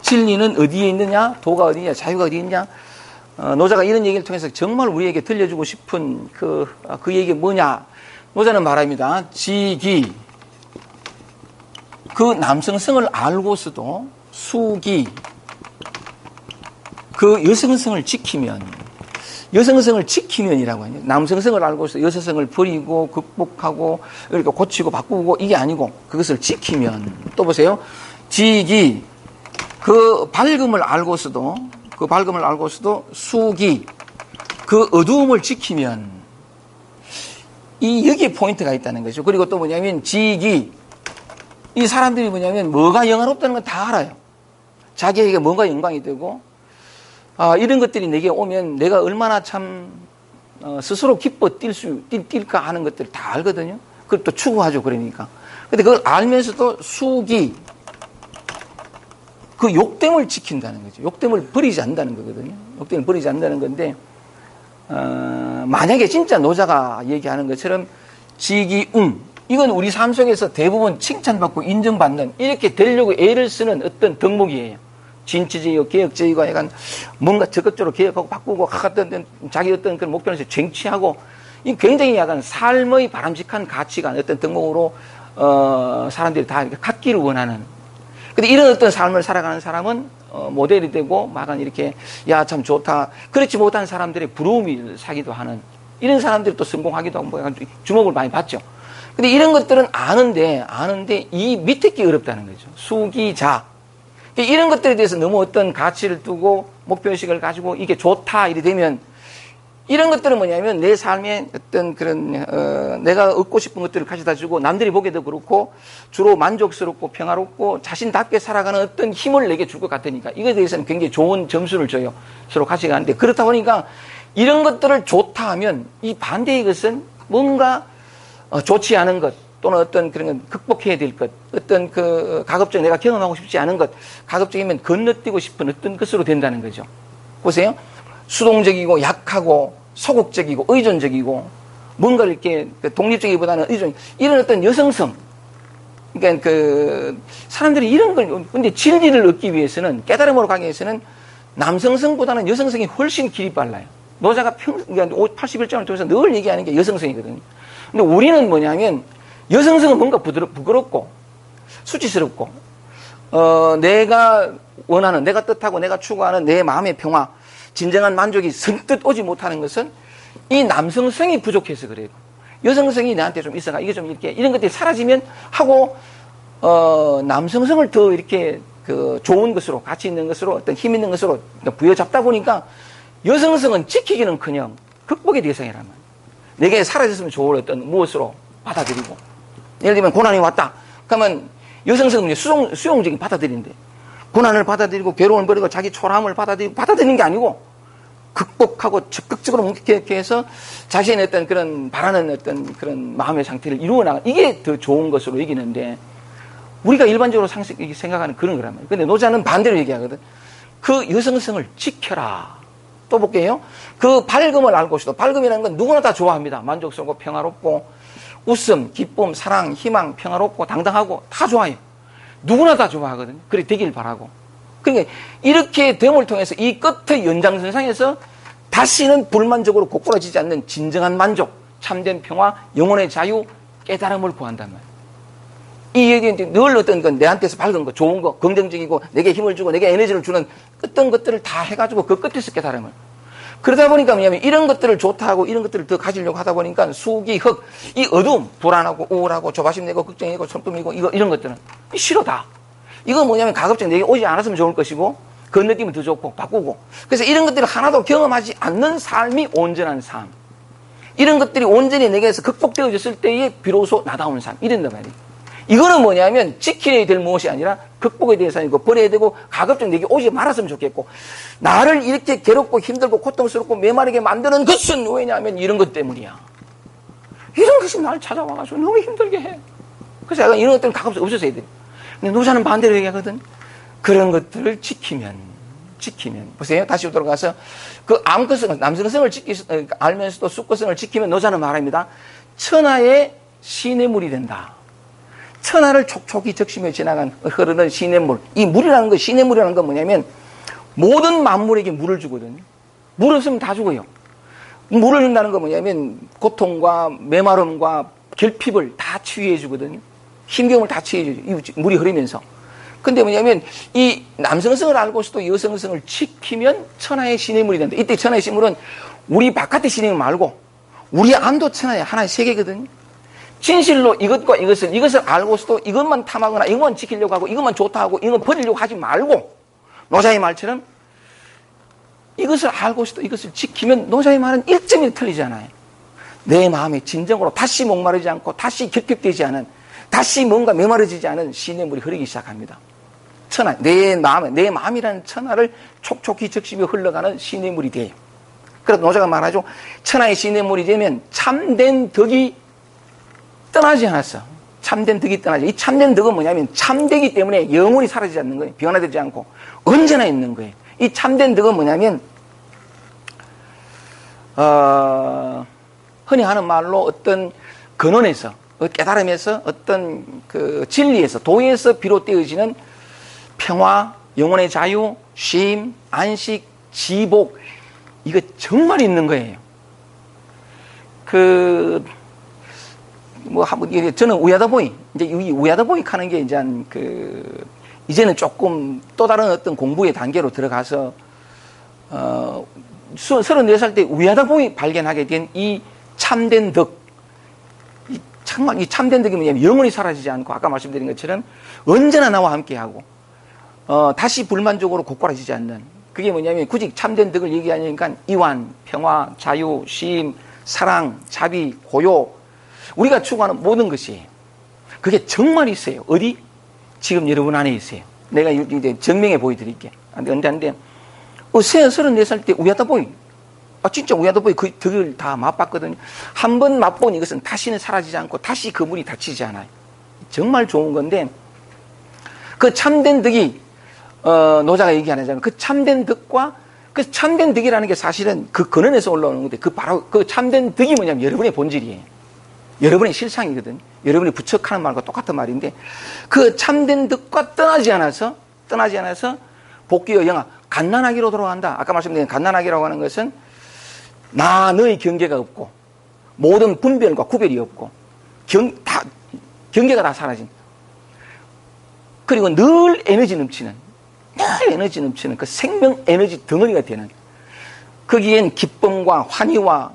진리는 어디에 있느냐, 도가 어디냐, 자유가 어디 있냐. 노자가 이런 얘기를 통해서 정말 우리에게 들려주고 싶은 그 얘기 뭐냐. 노자는 말합니다. 지기 그 남성성을 알고서도 수기 그 여성성을 지키면이라고 하죠. 남성성을 알고서 여성성을 버리고 극복하고 그러니까 고치고 바꾸고 이게 아니고 그것을 지키면 또 보세요. 지기 그 밝음을 알고서도 수기 그 어두움을 지키면 여기에 포인트가 있다는 거죠. 그리고 또 뭐냐면 지기 이 사람들이 뭐냐면 뭐가 영화롭다는 건 다 알아요. 자기에게 뭔가 영광이 되고 이런 것들이 내게 오면 내가 얼마나 참 스스로 기뻐 뛸까 하는 것들을 다 알거든요. 그걸 또 추구하죠. 그러니까. 근데 그걸 알면서도 수기 그 욕됨을 지킨다는 거죠. 욕됨을 버리지 않는다는 거거든요. 욕됨을 버리지 않는다는 건데 만약에 진짜 노자가 얘기하는 것처럼 지기웅 이건 우리 삶 속에서 대부분 칭찬받고 인정받는, 이렇게 되려고 애를 쓰는 어떤 덕목이에요. 진취적이고 개혁적이고 약간 뭔가 적극적으로 개혁하고 바꾸고 어떤 자기 어떤 그런 목표를 쟁취하고, 이 굉장히 약간 삶의 바람직한 가치관, 어떤 덕목으로 사람들이 다 갖기를 원하는. 근데 이런 어떤 삶을 살아가는 사람은 모델이 되고 막은 이렇게 야 참 좋다. 그렇지 못한 사람들의 부러움이 사기도 하는, 이런 사람들이 또 성공하기도 하고 뭐 약간 주목을 많이 받죠. 근데 이런 것들은 아는데 이 밑에 게 어렵다는 거죠. 수기자. 이런 것들에 대해서 너무 어떤 가치를 두고 목표의식을 가지고 이게 좋다 이래 되면, 이런 것들은 뭐냐면 내 삶에 어떤 그런 내가 얻고 싶은 것들을 가져다 주고 남들이 보기에도 그렇고 주로 만족스럽고 평화롭고 자신답게 살아가는 어떤 힘을 내게 줄 것 같으니까 이거에 대해서는 굉장히 좋은 점수를 줘요. 서로 같이 가는데, 그렇다 보니까 이런 것들을 좋다 하면 이 반대의 것은 뭔가 좋지 않은 것, 또는 어떤 그런 극복해야 될 것, 어떤 그 가급적 내가 경험하고 싶지 않은 것, 가급적이면 건너뛰고 싶은 어떤 것으로 된다는 거죠. 보세요. 수동적이고 약하고 소극적이고 의존적이고 뭔가 이렇게 독립적이보다는 의존, 이런 어떤 여성성. 그러니까 그 사람들이 이런 걸, 근데 진리를 얻기 위해서는, 깨달음으로 가기 위해서는 남성성보다는 여성성이 훨씬 길이 빨라요. 노자가 81장을 통해서 늘 얘기하는 게 여성성이거든요. 근데 우리는 뭐냐면 여성성은 뭔가 부끄럽고 수치스럽고 내가 원하는, 내가 뜻하고 내가 추구하는 내 마음의 평화, 진정한 만족이 선뜻 오지 못하는 것은 이 남성성이 부족해서 그래요. 여성성이 나한테 좀 있어가, 이게 좀 이렇게, 이런 것들이 사라지면 하고, 남성성을 더 이렇게 그 좋은 것으로, 가치 있는 것으로, 어떤 힘 있는 것으로 부여잡다 보니까 여성성은 지키기는 커녕 극복의 대상이란 말이에요. 내게 사라졌으면 좋을 어떤 무엇으로 받아들이고, 예를 들면 고난이 왔다. 그러면 여성성은 수용적인 받아들인데, 고난을 받아들이고 괴로움을 버리고 자기 초라함을 받아들이는 게 아니고 극복하고 적극적으로 이렇게 해서 자신의 어떤 그런 바라는 어떤 그런 마음의 상태를 이루어나가, 이게 더 좋은 것으로 여기는데, 우리가 일반적으로 생각하는 그런 거란 말이에요. 근데 노자는 반대로 얘기하거든. 그 여성성을 지켜라. 또 볼게요. 그 밝음을 알고 싶어. 밝음이라는 건 누구나 다 좋아합니다. 만족스럽고 평화롭고 웃음, 기쁨, 사랑, 희망, 평화롭고 당당하고 다 좋아해요. 누구나 다 좋아하거든요. 그래 되길 바라고. 그러니까 이렇게 됨을 통해서 이 끝의 연장선상에서 다시는 불만족으로 고꾸라지지 않는 진정한 만족, 참된 평화, 영혼의 자유, 깨달음을 구한단 말이에요. 이 얘기는 늘 어떤 건 내한테서 밝은 거, 좋은 거, 긍정적이고 내게 힘을 주고 내게 에너지를 주는 어떤 것들을 다 해가지고 그 끝에서 깨달음을. 그러다 보니까 뭐냐면 이런 것들을 좋다 하고 이런 것들을 더 가지려고 하다 보니까 수기, 흑, 이 어두움, 불안하고 우울하고 조바심 내고 걱정이고 슬픔이고 이런 것들은 싫어 다. 이거 뭐냐면 가급적 내게 오지 않았으면 좋을 것이고 건너뛰면 더 좋고 바꾸고. 그래서 이런 것들을 하나도 경험하지 않는 삶이 온전한 삶. 이런 것들이 온전히 내게서 극복되어졌을 때에 비로소 나다운 삶. 이런단 말이에요. 이거는 뭐냐면 지켜야 될 무엇이 아니라 극복에 대해서 아니고 버려야 되고 가급적 내게 오지 말았으면 좋겠고, 나를 이렇게 괴롭고 힘들고 고통스럽고 메마르게 만드는 것은 왜냐하면 이런 것 때문이야. 이런 것이 나를 찾아와가지고 너무 힘들게 해. 그래서 약간 이런 것들은 가급적 없었어야 돼. 근데 노자는 반대로 얘기하거든. 그런 것들을 지키면. 보세요. 다시 돌아가서 그 암컷성, 남성성을 알면서도 수컷성을 지키면 노자는 말합니다. 천하의 시냇물이 된다. 천하를 촉촉히 적시며 지나간 흐르는 시냇물. 이 물이라는 거, 시냇물이라는 건 뭐냐면 모든 만물에게 물을 주거든요. 물 없으면 다 죽어요. 물을 준다는 건 뭐냐면 고통과 메마름과 결핍을 다 치유해 주거든요. 힘겨움을 다 치유해 주죠. 물이 흐르면서. 근데 뭐냐면 이 남성성을 알고서도 여성성을 지키면 천하의 시냇물이 된다. 이때 천하의 시냇물은 우리 바깥의 시냇물 말고 우리 안도 천하의 하나의 세계거든요. 진실로 이것을 알고서도 이것만 탐하거나 이것만 지키려고 하고 이것만 좋다 하고 이건 버리려고 하지 말고, 노자의 말처럼 이것을 알고서도 이것을 지키면 노자의 말은 일점이 틀리잖아요. 내 마음에 진정으로 다시 목마르지 않고 다시 결핍되지 않은, 다시 뭔가 메마르지지 않은 시냇물이 흐르기 시작합니다. 천하, 내 마음이라는 천하를 촉촉히 적시며 흘러가는 시냇물이 돼요. 그래서 노자가 말하죠. 천하의 시냇물이 되면 참된 덕이 떠나지 않았어. 참된 덕이 떠나지. 이 참된 덕은 뭐냐면 참되기 때문에 영원히 사라지지 않는 거예요. 변화되지 않고 언제나 있는 거예요. 이 참된 덕은 뭐냐면 흔히 하는 말로 어떤 근원에서 깨달음에서 어떤 그 진리에서, 도에서 비롯되어지는 평화, 영혼의 자유, 쉼, 안식, 지복, 이거 정말 있는 거예요. 저는 우야다보이, 이제 이 우야다보이 하는 게 이제는 조금 또 다른 어떤 공부의 단계로 들어가서, 34살 때 우야다보이 발견하게 된 이 참된 덕, 정말 이 참된 덕이 뭐냐면 영원히 사라지지 않고 아까 말씀드린 것처럼 언제나 나와 함께하고, 다시 불만족으로 고꾸라지지 않는, 그게 뭐냐면 굳이 참된 덕을 얘기하니까 이완, 평화, 자유, 쉼, 사랑, 자비, 고요, 우리가 추구하는 모든 것이 그게 정말 있어요. 어디? 지금 여러분 안에 있어요. 내가 이제 증명해 보여드릴게. 근데 34살 때 우야다보이, 진짜 우야다보이 그 덕을 다 맛봤거든요. 한 번 맛본 이것은 다시는 사라지지 않고 다시 그 문이 닫히지 않아요. 정말 좋은 건데, 그 참된 덕이 노자가 얘기하잖아요. 그 참된 덕과, 그 참된 덕이라는 게 사실은 그 근원에서 올라오는 건데, 바로 그 참된 덕이 뭐냐면 여러분의 본질이에요. 여러분의 실상이거든. 여러분이 부척하는 말과 똑같은 말인데, 그 참된 덕과 떠나지 않아서 복귀의 영화, 갓난아기로 돌아간다. 아까 말씀드린 갓난아기라고 하는 것은 나 너의 경계가 없고 모든 분별과 구별이 없고 경계가 다 사라진, 그리고 늘 에너지 넘치는 그 생명 에너지 덩어리가 되는, 거기엔 기쁨과 환희와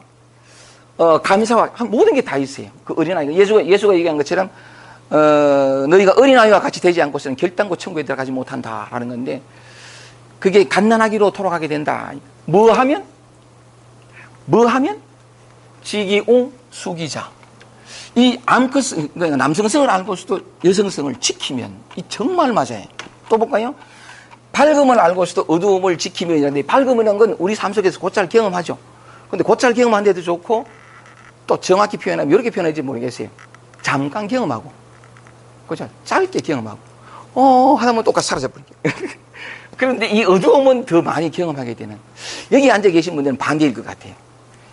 감사와 모든 게 다 있어요. 그 어린아이가 예수가 얘기한 것처럼 너희가 어린아이와 같이 되지 않고서는 결단코 천국에 들어가지 못한다라는 건데, 그게 갓난아기로 돌아가게 된다. 뭐 하면? 지기옹 수기자. 이 암컷, 그러니까 남성성을 알고서도 여성성을 지키면, 이 정말 맞아요. 또 볼까요? 밝음을 알고서도 어두움을 지키면이라는데, 밝음이라는 건 우리 삶 속에서 곧잘 경험하죠. 근데 곧잘 경험하는데도 좋고, 또 정확히 표현하면 이렇게 표현할지 모르겠어요. 잠깐 경험하고, 그죠? 짧게 경험하고, 하다 보면 똑같이 사라져버리게. 그런데 이 어두움은 더 많이 경험하게 되는, 여기 앉아 계신 분들은 반대일 것 같아요.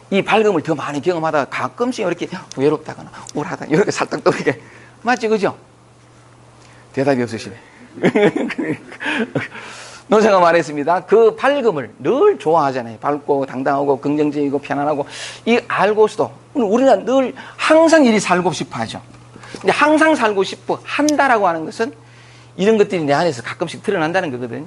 이 밝음을 더 많이 경험하다가 가끔씩 이렇게 외롭다거나 우울하다거나 이렇게 살짝 또 이렇게, 맞지, 그죠? 대답이 없으시네. 노자가 말했습니다. 그 밝음을 늘 좋아하잖아요. 밝고 당당하고 긍정적이고 편안하고, 이 알고서도 우리는 늘 항상 이리 살고 싶어 하죠. 근데 항상 살고 싶어 한다라고 하는 것은 이런 것들이 내 안에서 가끔씩 드러난다는 거거든요.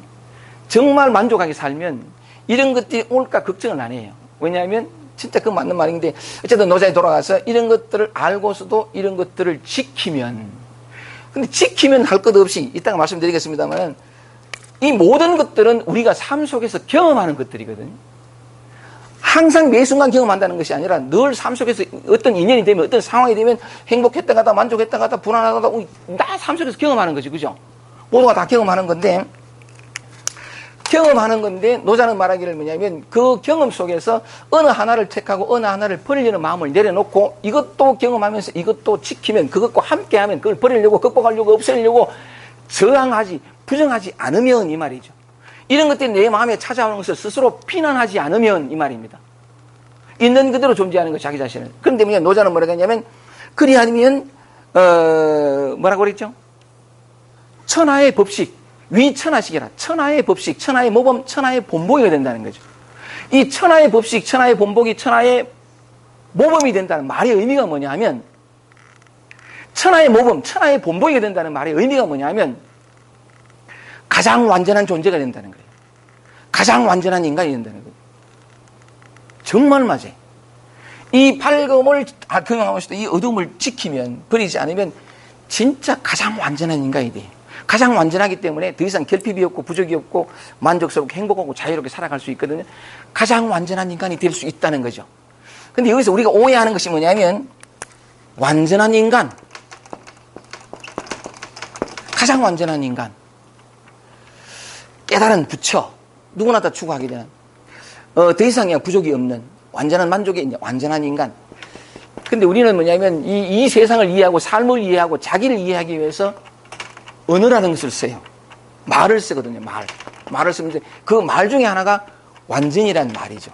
정말 만족하게 살면 이런 것들이 올까 걱정은 안 해요. 왜냐하면 진짜 그 맞는 말인데, 어쨌든 노자에 돌아가서 이런 것들을 알고서도 이런 것들을 지키면, 근데 지키면 할 것 없이, 이따가 말씀드리겠습니다만, 이 모든 것들은 우리가 삶 속에서 경험하는 것들이거든요. 항상 매 순간 경험한다는 것이 아니라 늘 삶 속에서 어떤 인연이 되면, 어떤 상황이 되면 행복했다가 하다, 만족했다가 하다, 불안하다가 하다, 나 삶 속에서 경험하는 거지, 그죠? 모두가 다 경험하는 건데, 노자는 말하기를 뭐냐면, 그 경험 속에서 어느 하나를 택하고 어느 하나를 버리려는 마음을 내려놓고, 이것도 경험하면서 이것도 지키면, 그것과 함께하면, 그걸 버리려고, 극복하려고, 없애려고 저항하지, 부정하지 않으면, 이 말이죠. 이런 것들이 내 마음에 찾아오는 것을 스스로 비난하지 않으면, 이 말입니다. 있는 그대로 존재하는 것, 자기 자신을. 그런데 노자는 뭐라고 했냐면, 그리하면 뭐라고 그랬죠? 천하의 법식, 위천하식이라. 천하의 법식, 천하의 모범, 천하의 본보기가 된다는 거죠. 이 천하의 법식, 천하의 본보기, 천하의 모범이 된다는 말의 의미가 뭐냐 하면, 천하의 모범, 천하의 본보기가 된다는 말의 의미가 뭐냐 하면, 가장 완전한 존재가 된다는 거예요. 가장 완전한 인간이 된다는 거예요. 정말 맞아요. 이 밝음을 경험하면서도 이 어둠을 지키면, 버리지 않으면 진짜 가장 완전한 인간이 돼요. 가장 완전하기 때문에 더 이상 결핍이 없고 부족이 없고 만족스럽고 행복하고 자유롭게 살아갈 수 있거든요. 가장 완전한 인간이 될 수 있다는 거죠. 근데 여기서 우리가 오해하는 것이 뭐냐면, 완전한 인간, 가장 완전한 인간, 깨달은 부처, 누구나 다 추구하게 되는, 더 이상 부족이 없는 완전한 만족이 있는 완전한 인간. 근데 우리는 뭐냐면 이 세상을 이해하고 삶을 이해하고 자기를 이해하기 위해서 언어라는 것을 써요. 말을 쓰거든요. 말을 쓰면서 그 말 중에 하나가 완전이라는 말이죠.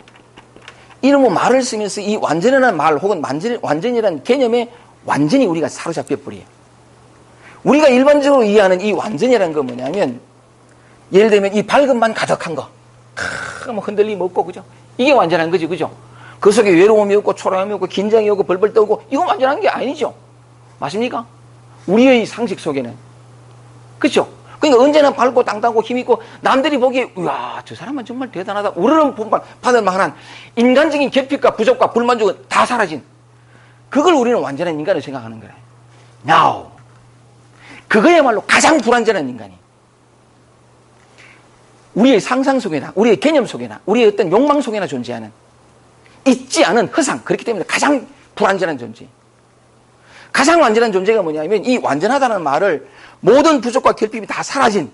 이러면 말을 쓰면서 이 완전이라는 말 혹은 완전이라는 개념에 완전히 우리가 사로잡혀 버려요. 우리가 일반적으로 이해하는 이 완전이라는 건 뭐냐면, 예를 들면 이 밝음만 가득한 거, 뭐 흔들림 없고, 그죠? 이게 완전한 거지, 그죠? 그 속에 외로움이 없고, 초라함이 없고, 긴장이 없고, 벌벌 떨고, 이건 완전한 게 아니죠. 맞습니까? 우리의 상식 속에는. 그죠? 그러니까 언제나 밝고 당당하고 힘있고, 남들이 보기에, 이야, 저 사람은 정말 대단하다. 우러러 받을 만한 인간적인 결핍과 부족과 불만족은 다 사라진. 그걸 우리는 완전한 인간을 생각하는 거예요. Now. 그거야말로 가장 불완전한 인간이. 우리의 상상 속에나, 우리의 개념 속에나, 우리의 어떤 욕망 속에나 존재하는, 있지 않은 허상. 그렇기 때문에 가장 불완전한 존재. 가장 완전한 존재가 뭐냐면, 이 완전하다는 말을 모든 부족과 결핍이 다 사라진,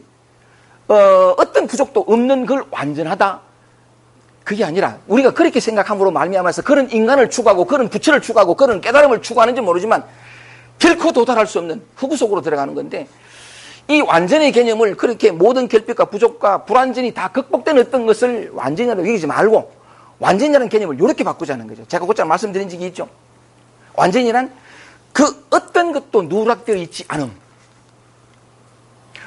어떤 부족도 없는 걸 완전하다. 그게 아니라, 우리가 그렇게 생각함으로 말미암아서 그런 인간을 추구하고, 그런 부처를 추구하고, 그런 깨달음을 추구하는지 모르지만, 결코 도달할 수 없는 흑우 속으로 들어가는 건데, 이 완전의 개념을 그렇게 모든 결핍과 부족과 불완전이 다 극복된 어떤 것을 완전이라고 여기지 말고, 완전이라는 개념을 이렇게 바꾸자는 거죠. 제가 곧잘 말씀드린 적이 있죠. 완전이란 그 어떤 것도 누락되어 있지 않음.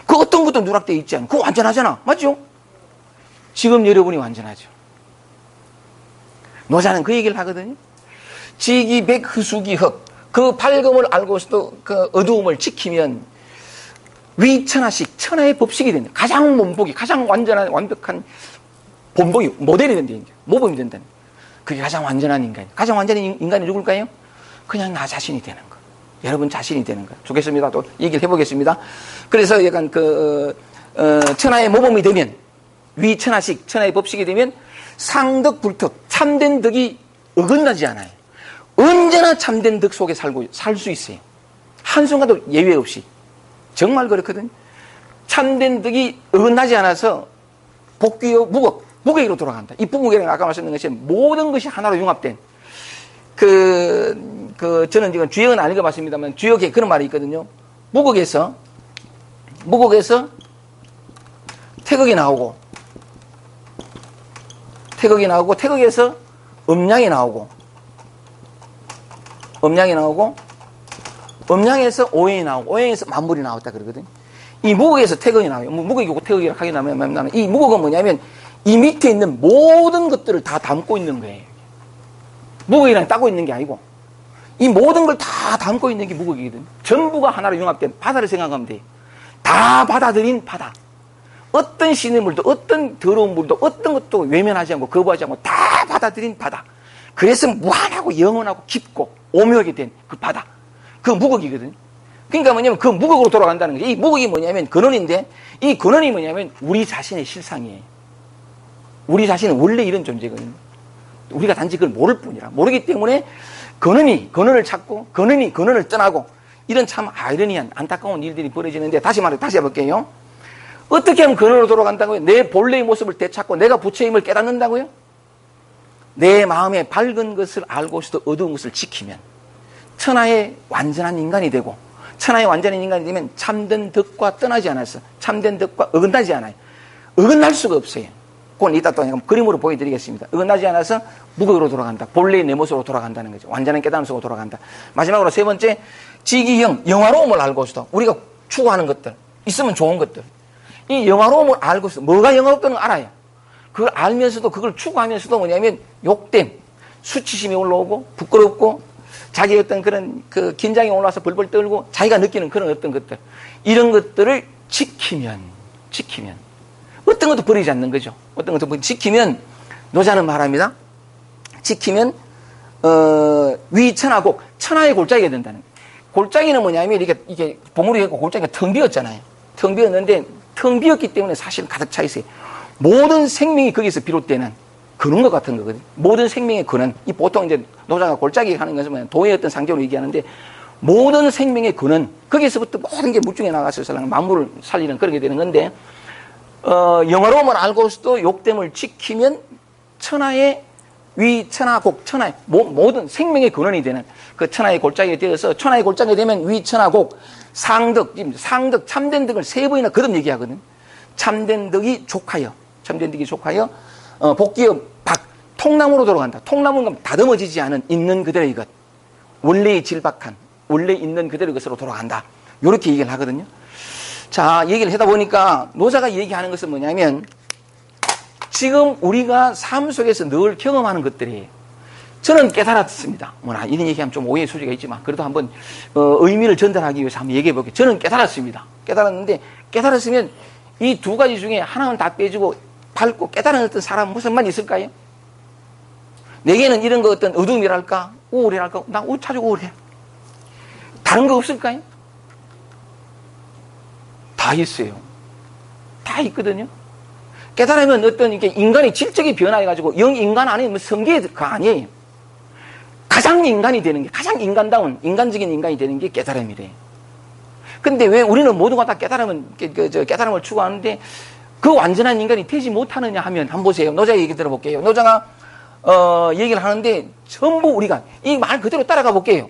그 어떤 것도 누락되어 있지 않음. 그거 완전하잖아. 맞죠? 지금 여러분이 완전하죠. 노자는 그 얘기를 하거든요. 지기백 흐수기흑. 그 밝음을 알고서도 그 어두움을 지키면 위천하식, 천하의 법식이 된다. 가장 몸복이, 가장 완전한, 완벽한 본복이, 모델이 된다. 모범이 된다. 그게 가장 완전한 인간이에요. 가장 완전한 인간이 누굴까요? 그냥 나 자신이 되는 거. 여러분 자신이 되는 거. 좋겠습니다. 또 얘기를 해보겠습니다. 그래서 약간 천하의 모범이 되면, 위천하식, 천하의 법식이 되면 상덕 불특, 참된 덕이 어긋나지 않아요. 언제나 참된 덕 속에 살 수 있어요. 한순간도 예외 없이. 정말 그렇거든. 참된 덕이 어긋나지 않아서 복귀의 무극으로 돌아간다. 이 무극이라는 아까 말씀드린 것처럼 모든 것이 하나로 융합된 저는 지금 주역은 안 읽어봤습니다만 주역에 그런 말이 있거든요. 무극에서 태극이 나오고 태극에서 음양이 나오고 음양에서 오행이 나오고 오행에서 만물이 나왔다 그러거든. 이 무극에서 태극이 나와요. 무극이고 태극이라고 하게 나면 이 무극은 뭐냐면 이 밑에 있는 모든 것들을 다 담고 있는 거예요. 무극이랑 따고 있는 게 아니고 이 모든 걸 다 담고 있는 게 무극이거든. 전부가 하나로 융합된 바다를 생각하면 돼. 다 받아들인 바다. 어떤 신의물도 어떤 더러운 물도 어떤 것도 외면하지 않고 거부하지 않고 다 받아들인 바다. 그래서 무한하고 영원하고 깊고 오묘하게 된 그 바다. 그 무극이거든. 그러니까 뭐냐면 그 무극으로 돌아간다는 거지. 이 무극이 뭐냐면 근원인데 이 근원이 뭐냐면 우리 자신의 실상이에요. 우리 자신은 원래 이런 존재거든요. 우리가 단지 그걸 모를 뿐이라. 모르기 때문에 근원을 찾고 근원을 떠나고 이런 참 아이러니한 안타까운 일들이 벌어지는데 다시 해볼게요. 어떻게 하면 근원으로 돌아간다고요? 내 본래의 모습을 되찾고 내가 부처의 힘을 깨닫는다고요? 내 마음에 밝은 것을 알고서도 어두운 것을 지키면 천하의 완전한 인간이 되고 천하의 완전한 인간이 되면 참된 덕과 떠나지 않아서 참된 덕과 어긋나지 않아요. 어긋날 수가 없어요. 그건 이따 또 그림으로 보여드리겠습니다. 어긋나지 않아서 무극으로 돌아간다. 본래의 내 모습으로 돌아간다는 거죠. 완전한 깨달음 속으로 돌아간다. 마지막으로 세 번째, 지기형, 영화로움을 알고서도 우리가 추구하는 것들, 있으면 좋은 것들. 이 영화로움을 알고서 뭐가 영화롭다는 걸 알아요. 그걸 알면서도 그걸 추구하면서도 뭐냐면 욕됨, 수치심이 올라오고 부끄럽고 자기의 어떤 그런 그 긴장이 올라와서 벌벌 떨고 자기가 느끼는 그런 어떤 것들 이런 것들을 지키면 어떤 것도 버리지 않는 거죠. 어떤 것도 지키면 노자는 말합니다. 지키면 위천하곡 천하의 골짜기가 된다는 거예요. 골짜기는 뭐냐면 이게 보물이 있고 골짜기가 텅 비었잖아요. 텅 비었는데 텅 비었기 때문에 사실 가득 차 있어요. 모든 생명이 거기서 비롯되는 근원과 같은 거거든요. 모든 생명의 근원. 이 보통 이제 노자가 골짜기 하는 것은 뭐냐 도의 어떤 상징으로 얘기하는데 모든 생명의 근원. 거기서부터 모든 게 물중에 나가서 만물을 살리는 그런 게 되는 건데 영화로움을 알고서도 욕됨을 지키면 천하의 위천하곡, 천하의 모든 생명의 근원이 되는 그 천하의 골짜기가 되어서 천하의 골짜기가 되면 위천하곡, 상덕, 참된 덕을 세 번이나 거듭 얘기하거든. 참된 덕이 족하여 복기의 박, 통나무로 돌아간다. 통나무는 다듬어지지 않은 있는 그대로의 것. 원래의 질박한, 원래 있는 그대로 것으로 돌아간다. 이렇게 얘기를 하거든요. 자, 얘기를 하다 보니까 노자가 얘기하는 것은 뭐냐면 지금 우리가 삶 속에서 늘 경험하는 것들이에요. 저는 깨달았습니다. 뭐나 이런 얘기하면 좀 오해의 소지가 있지만 그래도 한번 의미를 전달하기 위해서 한번 얘기해 볼게요. 저는 깨달았습니다. 깨달았는데 깨달았으면 이 두 가지 중에 하나는 다 빼주고 밝고 깨달은 어떤 사람 무슨 말 있을까요? 내게는 이런 거 어떤 어둠이랄까 우울이랄까 나 차주 우울해. 다른 거 없을까요? 다 있어요. 다 있거든요. 깨달으면 어떤 이게 인간의 질적이 변화해가지고 영인간 아니면 뭐 성계가 아니에요. 가장 인간이 되는 게, 가장 인간다운, 인간적인 인간이 되는 게 깨달음이래. 근데 왜 우리는 모두가 다 깨달음을 추구하는데 그 완전한 인간이 되지 못하느냐 하면, 한번 보세요. 노자 얘기 들어볼게요. 노자가, 얘기를 하는데 전부 우리가 이 말 그대로 따라가 볼게요.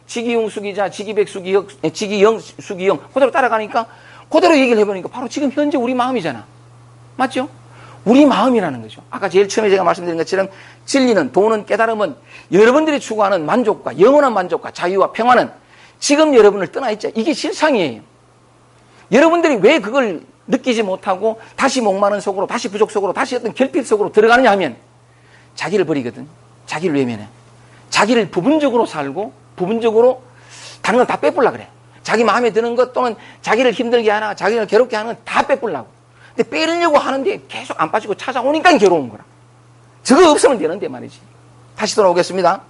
지기용, 수기자, 지기백, 수기영, 지기영, 수기영. 그대로 따라가니까 그대로 얘기를 해보니까 바로 지금 현재 우리 마음이잖아. 맞죠? 우리 마음이라는 거죠. 아까 제일 처음에 제가 말씀드린 것처럼 진리는, 도는, 깨달음은 여러분들이 추구하는 만족과 영원한 만족과 자유와 평화는 지금 여러분을 떠나 있죠. 이게 실상이에요. 여러분들이 왜 그걸 느끼지 못하고 다시 목마른 속으로, 다시 부족 속으로, 다시 어떤 결핍 속으로 들어가느냐 하면 자기를 버리거든. 자기를 외면해. 자기를 부분적으로 살고 부분적으로 다른 걸 다 빼보려고 그래. 자기 마음에 드는 것 또는 자기를 힘들게 하나 자기를 괴롭게 하는 건 다 빼보려고. 근데 빼려고 하는데 계속 안 빠지고 찾아오니까 괴로운 거라. 저거 없으면 되는데 말이지. 다시 돌아오겠습니다.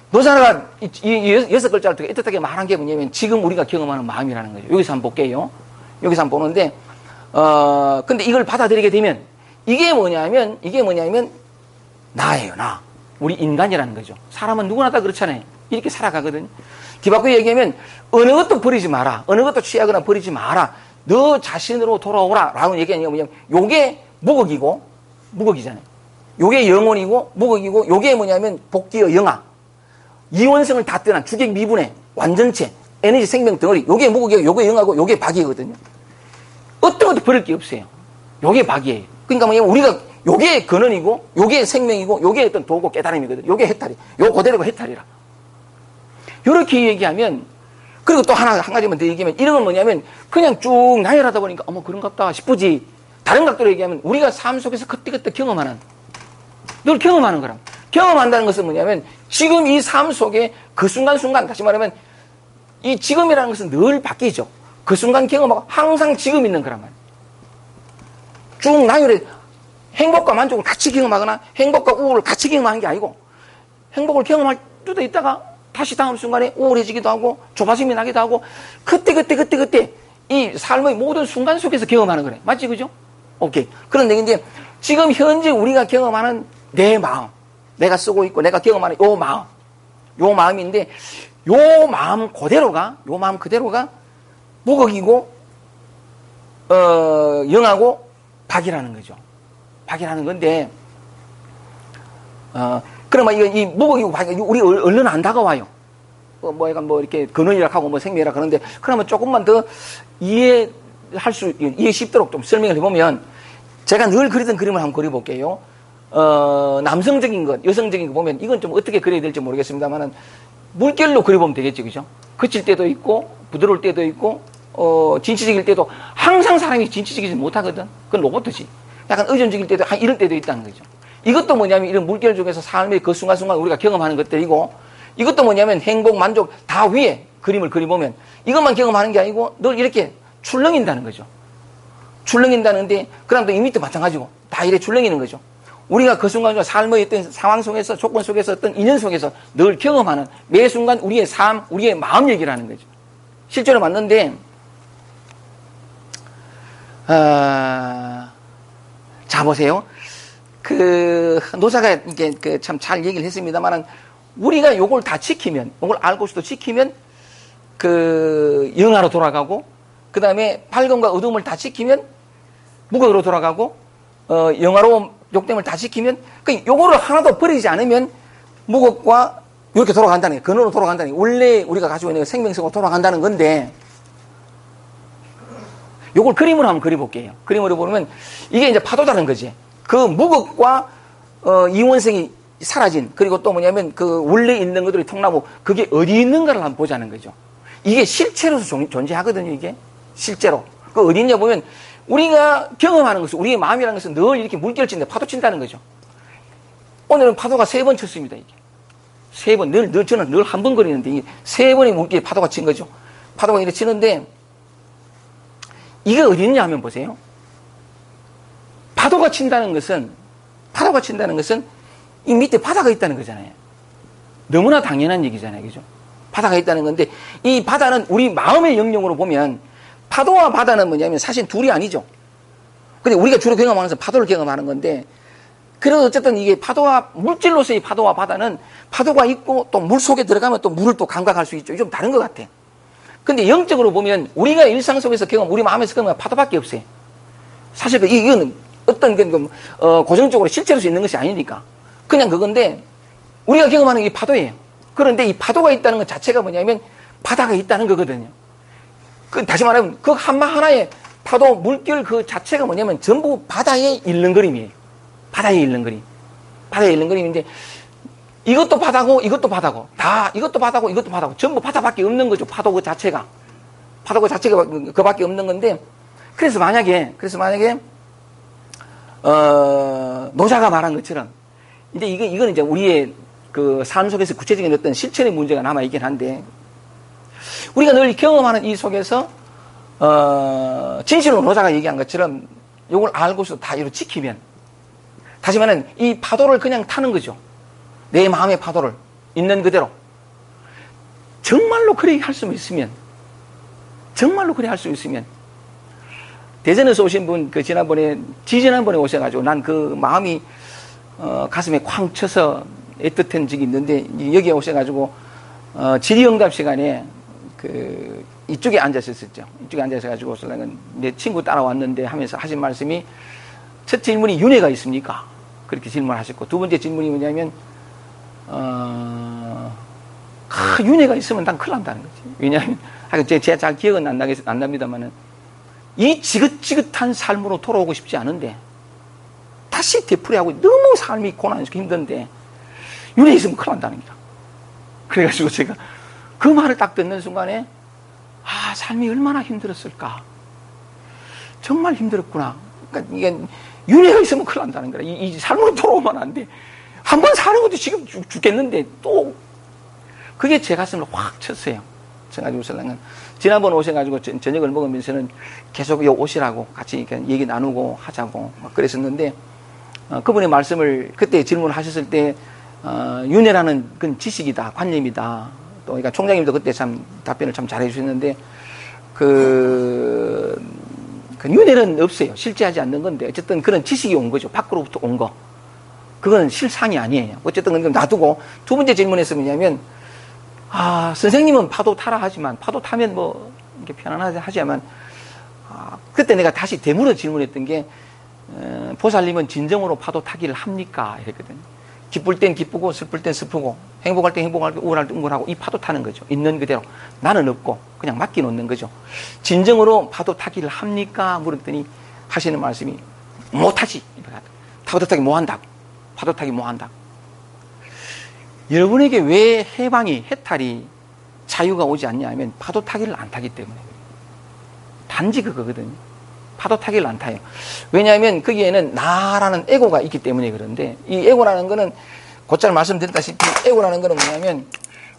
노자가 이 6글자를 되게 애틋하게 말한 게 뭐냐면 지금 우리가 경험하는 마음이라는 거죠. 여기서 한번 볼게요. 여기서 한번 보는데 근데 이걸 받아들이게 되면 이게 뭐냐면 나예요. 나. 우리 인간이라는 거죠. 사람은 누구나 다 그렇잖아요. 이렇게 살아가거든요. 뒤바꾸기 얘기하면 어느 것도 버리지 마라. 어느 것도 취하거나 버리지 마라. 너 자신으로 돌아오라. 라는 얘기가 뭐냐면 요게 무극이잖아요. 요게 영혼이고 무극이고 요게 뭐냐면 복귀의 영화. 이원성을 다 떠난 주객 미분의 완전체, 에너지 생명 덩어리. 요게 무극이고 요게 영하고 요게 박이거든요. 어떤 것도 버릴 게 없어요. 요게 박이에요. 그러니까 뭐냐면 우리가 요게 근원이고 요게 생명이고 요게 어떤 도고 깨달음이거든요. 요게 해탈이. 요 그대로가 해탈이라. 요렇게 얘기하면 그리고 또 한 가지만 더 얘기하면 이런 건 뭐냐면 그냥 쭉 나열하다 보니까 어머 그런갑다 싶으지. 다른 각도로 얘기하면 우리가 삶 속에서 그때그때 경험하는 늘 경험하는 거라. 경험한다는 것은 뭐냐면 지금 이 삶 속에 그 순간순간 다시 말하면 이 지금이라는 것은 늘 바뀌죠. 그 순간 경험하고 항상 지금 있는 거란 말이에요. 쭉 나열해 행복과 만족을 같이 경험하거나 행복과 우울을 같이 경험하는 게 아니고 행복을 경험할 때도 있다가 다시 다음 순간에 우울해지기도 하고 조바심이 나기도 하고 그때 이 삶의 모든 순간 속에서 경험하는 거래. 맞지 그죠? 오케이. 그런 얘기인데 지금 현재 우리가 경험하는 내 마음, 내가 쓰고 있고 내가 경험하는 요 마음인데 요 마음 그대로가 무극이고 영하고 박이라는 거죠. 박이라는 건데 그러면 이 무극이고 박이 우리 얼른 안 다가와요. 약간 이렇게 근원이라 하고 생명이라 그러는데 그러면 조금만 더 이해 쉽도록 좀 설명을 해보면 제가 늘 그리던 그림을 한번 그려볼게요. 남성적인 것, 여성적인 거 보면 이건 좀 어떻게 그려야 될지 모르겠습니다만은 물결로 그려보면 되겠죠, 그죠? 그칠 때도 있고 부드러울 때도 있고 진취적일 때도 항상 사람이 진취적이지 못하거든. 그건 로봇이지. 약간 의존적일 때도 이럴 때도 있다는 거죠. 이것도 뭐냐면 이런 물결 중에서 삶의 그 순간순간 우리가 경험하는 것들이고 이것도 뭐냐면 행복, 만족 다 위에 그림을 그려보면 이것만 경험하는 게 아니고 늘 이렇게 출렁인다는 거죠. 출렁인다는데 그럼 또 이 밑도 마찬가지고 다 이래 출렁이는 거죠. 우리가 그 순간 삶의 어떤 상황 속에서 조건 속에서 어떤 인연 속에서 늘 경험하는 매 순간 우리의 삶, 우리의 마음 얘기라는 거죠. 실제로 맞는데 자 보세요. 노사가 이게 참 잘 얘기를 했습니다만은 우리가 요걸 다 지키면, 요걸 알고서도 지키면 영하로 돌아가고 그 다음에 밝음과 어둠을 다 지키면 무극으로 돌아가고 영화로운 욕됨을 다 지키면 요거를 하나도 버리지 않으면 무극과 이렇게 돌아간다는 게 근원으로 돌아간다는 게 원래 우리가 가지고 있는 생명성으로 돌아간다는 건데 요걸 그림으로 한번 그려볼게요. 그림으로 보면 이게 이제 파도다는 거지. 그 무극과 이원성이 사라진, 그리고 또 뭐냐면 그 원래 있는 것들이 통나무, 그게 어디 있는가를 한번 보자는 거죠. 이게 실체로서 존재하거든요, 이게. 실제로. 그 어디 있냐 보면, 우리가 경험하는 것은, 우리의 마음이라는 것은 늘 이렇게 물결 친다, 파도 친다는 거죠. 오늘은 파도가 3번 쳤습니다, 이게. 3번, 저는 늘 한 번 거리는데, 이게 3번의 물결 파도가 친 거죠. 파도가 이렇게 치는데, 이게 어디 있냐 하면 보세요. 파도가 친다는 것은 이 밑에 바다가 있다는 거잖아요. 너무나 당연한 얘기잖아요. 그죠? 바다가 있다는 건데, 이 바다는 우리 마음의 영역으로 보면, 파도와 바다는 뭐냐면 사실 둘이 아니죠. 근데 우리가 주로 경험하는 것은 파도를 경험하는 건데, 그래서 어쨌든 이게 파도와, 물질로서의 파도와 바다는 파도가 있고 또 물 속에 들어가면 또 물을 또 감각할 수 있죠. 좀 다른 것 같아. 근데 영적으로 보면 우리가 일상 속에서 우리 마음에서 경험한 파도밖에 없어요. 사실 이건 어떤 고정적으로 실체로서 있는 것이 아니니까. 그냥 그건데, 우리가 경험하는 게 파도예요. 그런데 이 파도가 있다는 것 자체가 뭐냐면 바다가 있다는 거거든요. 다시 말하면 그 하나의 파도, 물결 그 자체가 뭐냐면 전부 바다에 있는 그림이에요. 바다에 있는 그림. 바다에 있는 그림인데, 이것도 바다고, 이것도 바다고, 이것도 바다고, 이것도 바다고, 전부 바다밖에 없는 거죠. 파도 그 자체가. 파도 그 자체가 그밖에 없는 건데, 그래서 만약에, 노자가 말한 것처럼, 이제 이건 이제 우리의 그 삶 속에서 구체적인 어떤 실천의 문제가 남아있긴 한데, 우리가 늘 경험하는 이 속에서, 진실로 노자가 얘기한 것처럼, 이걸 알고서 다 이렇게 지키면, 다시 말하면 이 파도를 그냥 타는 거죠. 내 마음의 파도를 있는 그대로. 정말로 그렇게 할 수 있으면, 대전에서 오신 분, 지지난번에 오셔가지고, 난 그 마음이, 가슴에 쾅 쳐서 애틋한 적이 있는데, 여기에 오셔가지고, 질의응답 시간에, 이쪽에 앉았었죠. 이쪽에 앉아서가지고, 내 친구 따라왔는데 하면서 하신 말씀이, 첫 질문이 윤회가 있습니까? 그렇게 질문하셨고, 두 번째 질문이 뭐냐면, 윤회가 있으면 난 큰일 난다는 거지. 왜냐하면, 제가 잘 기억은 안 납니다만은, 이 지긋지긋한 삶으로 돌아오고 싶지 않은데, 다시 되풀이하고 너무 삶이 고난스럽고 힘든데, 윤회 있으면 큰일 난다는 거야. 그래가지고 제가 그 말을 딱 듣는 순간에, 삶이 얼마나 힘들었을까. 정말 힘들었구나. 그러니까 이게, 윤회가 있으면 큰일 난다는 거야. 이 삶으로 돌아오면 안 돼. 한 번 사는 것도 지금 죽겠는데, 또, 그게 제 가슴을 확 쳤어요. 그래가지고 지난번 오셔가지고 저녁을 먹으면서는 계속 요 오시라고 같이 얘기 나누고 하자고 막 그랬었는데, 그분의 말씀을 그때 질문을 하셨을 때, 윤회라는 건 지식이다, 관념이다. 또, 그러니까 총장님도 그때 참 답변을 참 잘해 주셨는데, 윤회는 없어요. 실제하지 않는 건데, 어쨌든 그런 지식이 온 거죠. 밖으로부터 온 거. 그건 실상이 아니에요. 어쨌든 놔두고, 두 번째 질문에서 뭐냐면, 선생님은 파도 타라 하지만, 파도 타면 뭐, 이렇게 편안하지만, 그때 내가 다시 되물어 질문했던 게, 보살님은 진정으로 파도 타기를 합니까? 이랬거든요. 기쁠 땐 기쁘고, 슬플 땐 슬프고, 행복할 땐 행복하고, 우울할 땐 우울하고, 이 파도 타는 거죠. 있는 그대로. 나는 없고, 그냥 맡겨놓는 거죠. 진정으로 파도 타기를 합니까? 물었더니, 하시는 말씀이, 못하지. 파도 타기 뭐 한다. 파도 타기 뭐 한다. 여러분에게 왜 해탈이, 자유가 오지 않냐 하면 파도 타기를 안 타기 때문에. 단지 그거거든요. 파도 타기를 안 타요. 왜냐하면 거기에는 나라는 에고가 있기 때문에 그런데, 이 에고라는 거는, 곧잘 말씀드렸다시피, 에고라는 거는 뭐냐면,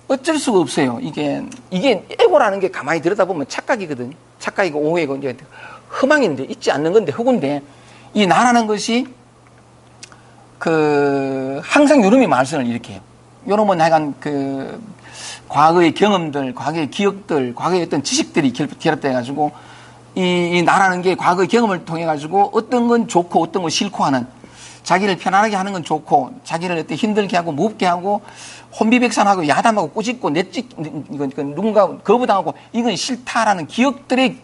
어쩔 수가 없어요. 이게 에고라는 게 가만히 들여다보면 착각이거든요. 착각이고 오해고, 이제 허망인데, 있지 않는 건데, 흑운데, 이 나라는 것이, 항상 요놈의 말씀을 일으켜요. 요놈은 하여간 과거의 경험들, 과거의 기억들, 과거의 어떤 지식들이 결합돼가지고, 이 나라는 게 과거의 경험을 통해가지고 어떤 건 좋고 어떤 건 싫고 하는, 자기를 편안하게 하는 건 좋고, 자기를 어떤 힘들게 하고 무겁게 하고, 혼비백산하고 야담하고 꾸짖고 누군가 거부당하고, 이건 싫다라는 기억들의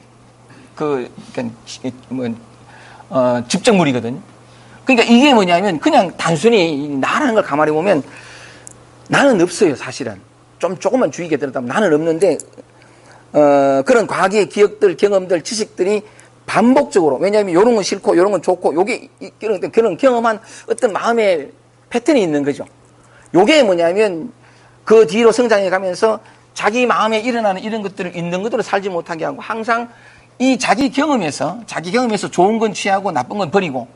집적물이거든요. 그러니까 이게 뭐냐면 그냥 단순히 나라는 걸 가만히 보면 나는 없어요, 사실은. 조금만 주의 깊게 들었다면 나는 없는데, 그런 과거의 기억들, 경험들, 지식들이 반복적으로, 왜냐하면 요런 건 싫고, 요런 건 좋고, 요게, 그런 경험한 어떤 마음의 패턴이 있는 거죠. 요게 뭐냐면 그 뒤로 성장해 가면서 자기 마음에 일어나는 이런 것들을 있는 것대로 살지 못하게 하고 항상 이 자기 경험에서 좋은 건 취하고 나쁜 건 버리고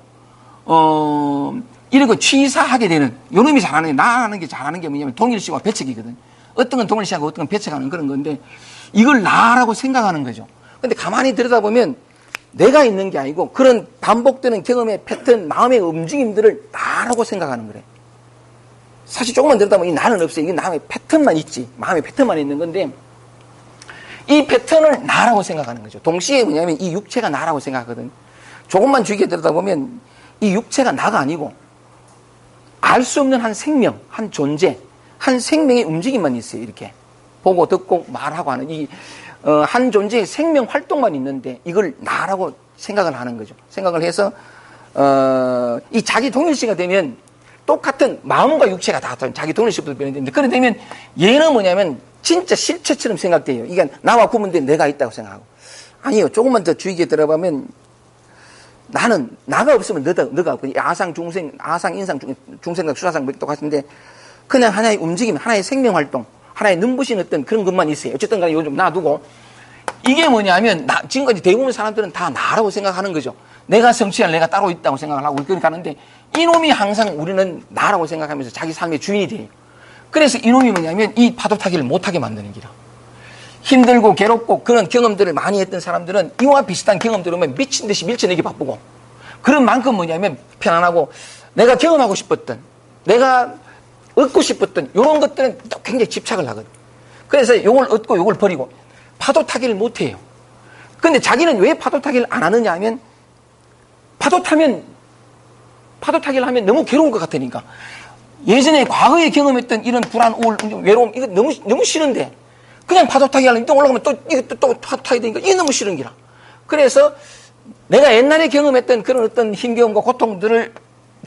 이런 거 취사하게 되는 요놈이 잘하는 게 나라는 게 잘하는 게 뭐냐면 동일시와 배척이거든. 어떤 건 동일시하고 어떤 건 배척하는 그런 건데 이걸 나라고 생각하는 거죠. 근데 가만히 들여다보면 내가 있는 게 아니고 그런 반복되는 경험의 패턴, 마음의 움직임들을 나라고 생각하는 거래. 사실 조금만 들여다보면 이 나는 없어요. 이게 마음의 패턴만 있지. 마음의 패턴만 있는 건데 이 패턴을 나라고 생각하는 거죠. 동시에 뭐냐면 이 육체가 나라고 생각하거든. 조금만 주의게 들여다보면 이 육체가 나가 아니고 알 수 없는 한 생명, 한 존재, 한 생명의 움직임만 있어요. 이렇게 보고 듣고 말하고 하는 이 한 존재의 생명 활동만 있는데 이걸 나라고 생각을 하는 거죠. 생각을 해서 이 자기 동일시가 되면 똑같은 마음과 육체가 다 자기 동일시부터 변해되는데 그래 되면 얘는 뭐냐면 진짜 실체처럼 생각돼요. 이게 나와 구분된 내가 있다고 생각하고 아니요. 조금만 더 주의 깊게 들어보면 나는 나가 없으면 너가 없고 아상 중생 아상 인상 중생각 수사상 똑같은데 그냥 하나의 움직임 하나의 생명활동 하나의 눈부신 어떤 그런 것만 있어요. 어쨌든 간에 이거 좀 놔두고 이게 뭐냐면 지금까지 대부분 사람들은 다 나라고 생각하는 거죠. 내가 성취할 내가 따로 있다고 생각을 하고 그렇게 하는데 이놈이 항상 우리는 나라고 생각하면서 자기 삶의 주인이 돼요. 그래서 이놈이 뭐냐면 이 파도 타기를 못하게 만드는 기라. 힘들고 괴롭고 그런 경험들을 많이 했던 사람들은 이와 비슷한 경험들 오면 미친 듯이 밀쳐내기 바쁘고 그런 만큼 뭐냐면 편안하고 내가 경험하고 싶었던 내가 얻고 싶었던 이런 것들은 또 굉장히 집착을 하거든. 그래서 요걸 얻고 요걸 버리고 파도 타기를 못해요. 근데 자기는 왜 파도 타기를 안 하느냐 하면 파도 타기를 하면 너무 괴로운 것 같으니까 예전에 과거에 경험했던 이런 불안, 우울, 외로움 이거 너무 싫은데 그냥 파도 타기 하려면 또 올라가면 또 파도 타야 되니까 이게 너무 싫은 기라. 그래서 내가 옛날에 경험했던 그런 어떤 힘겨움과 고통들을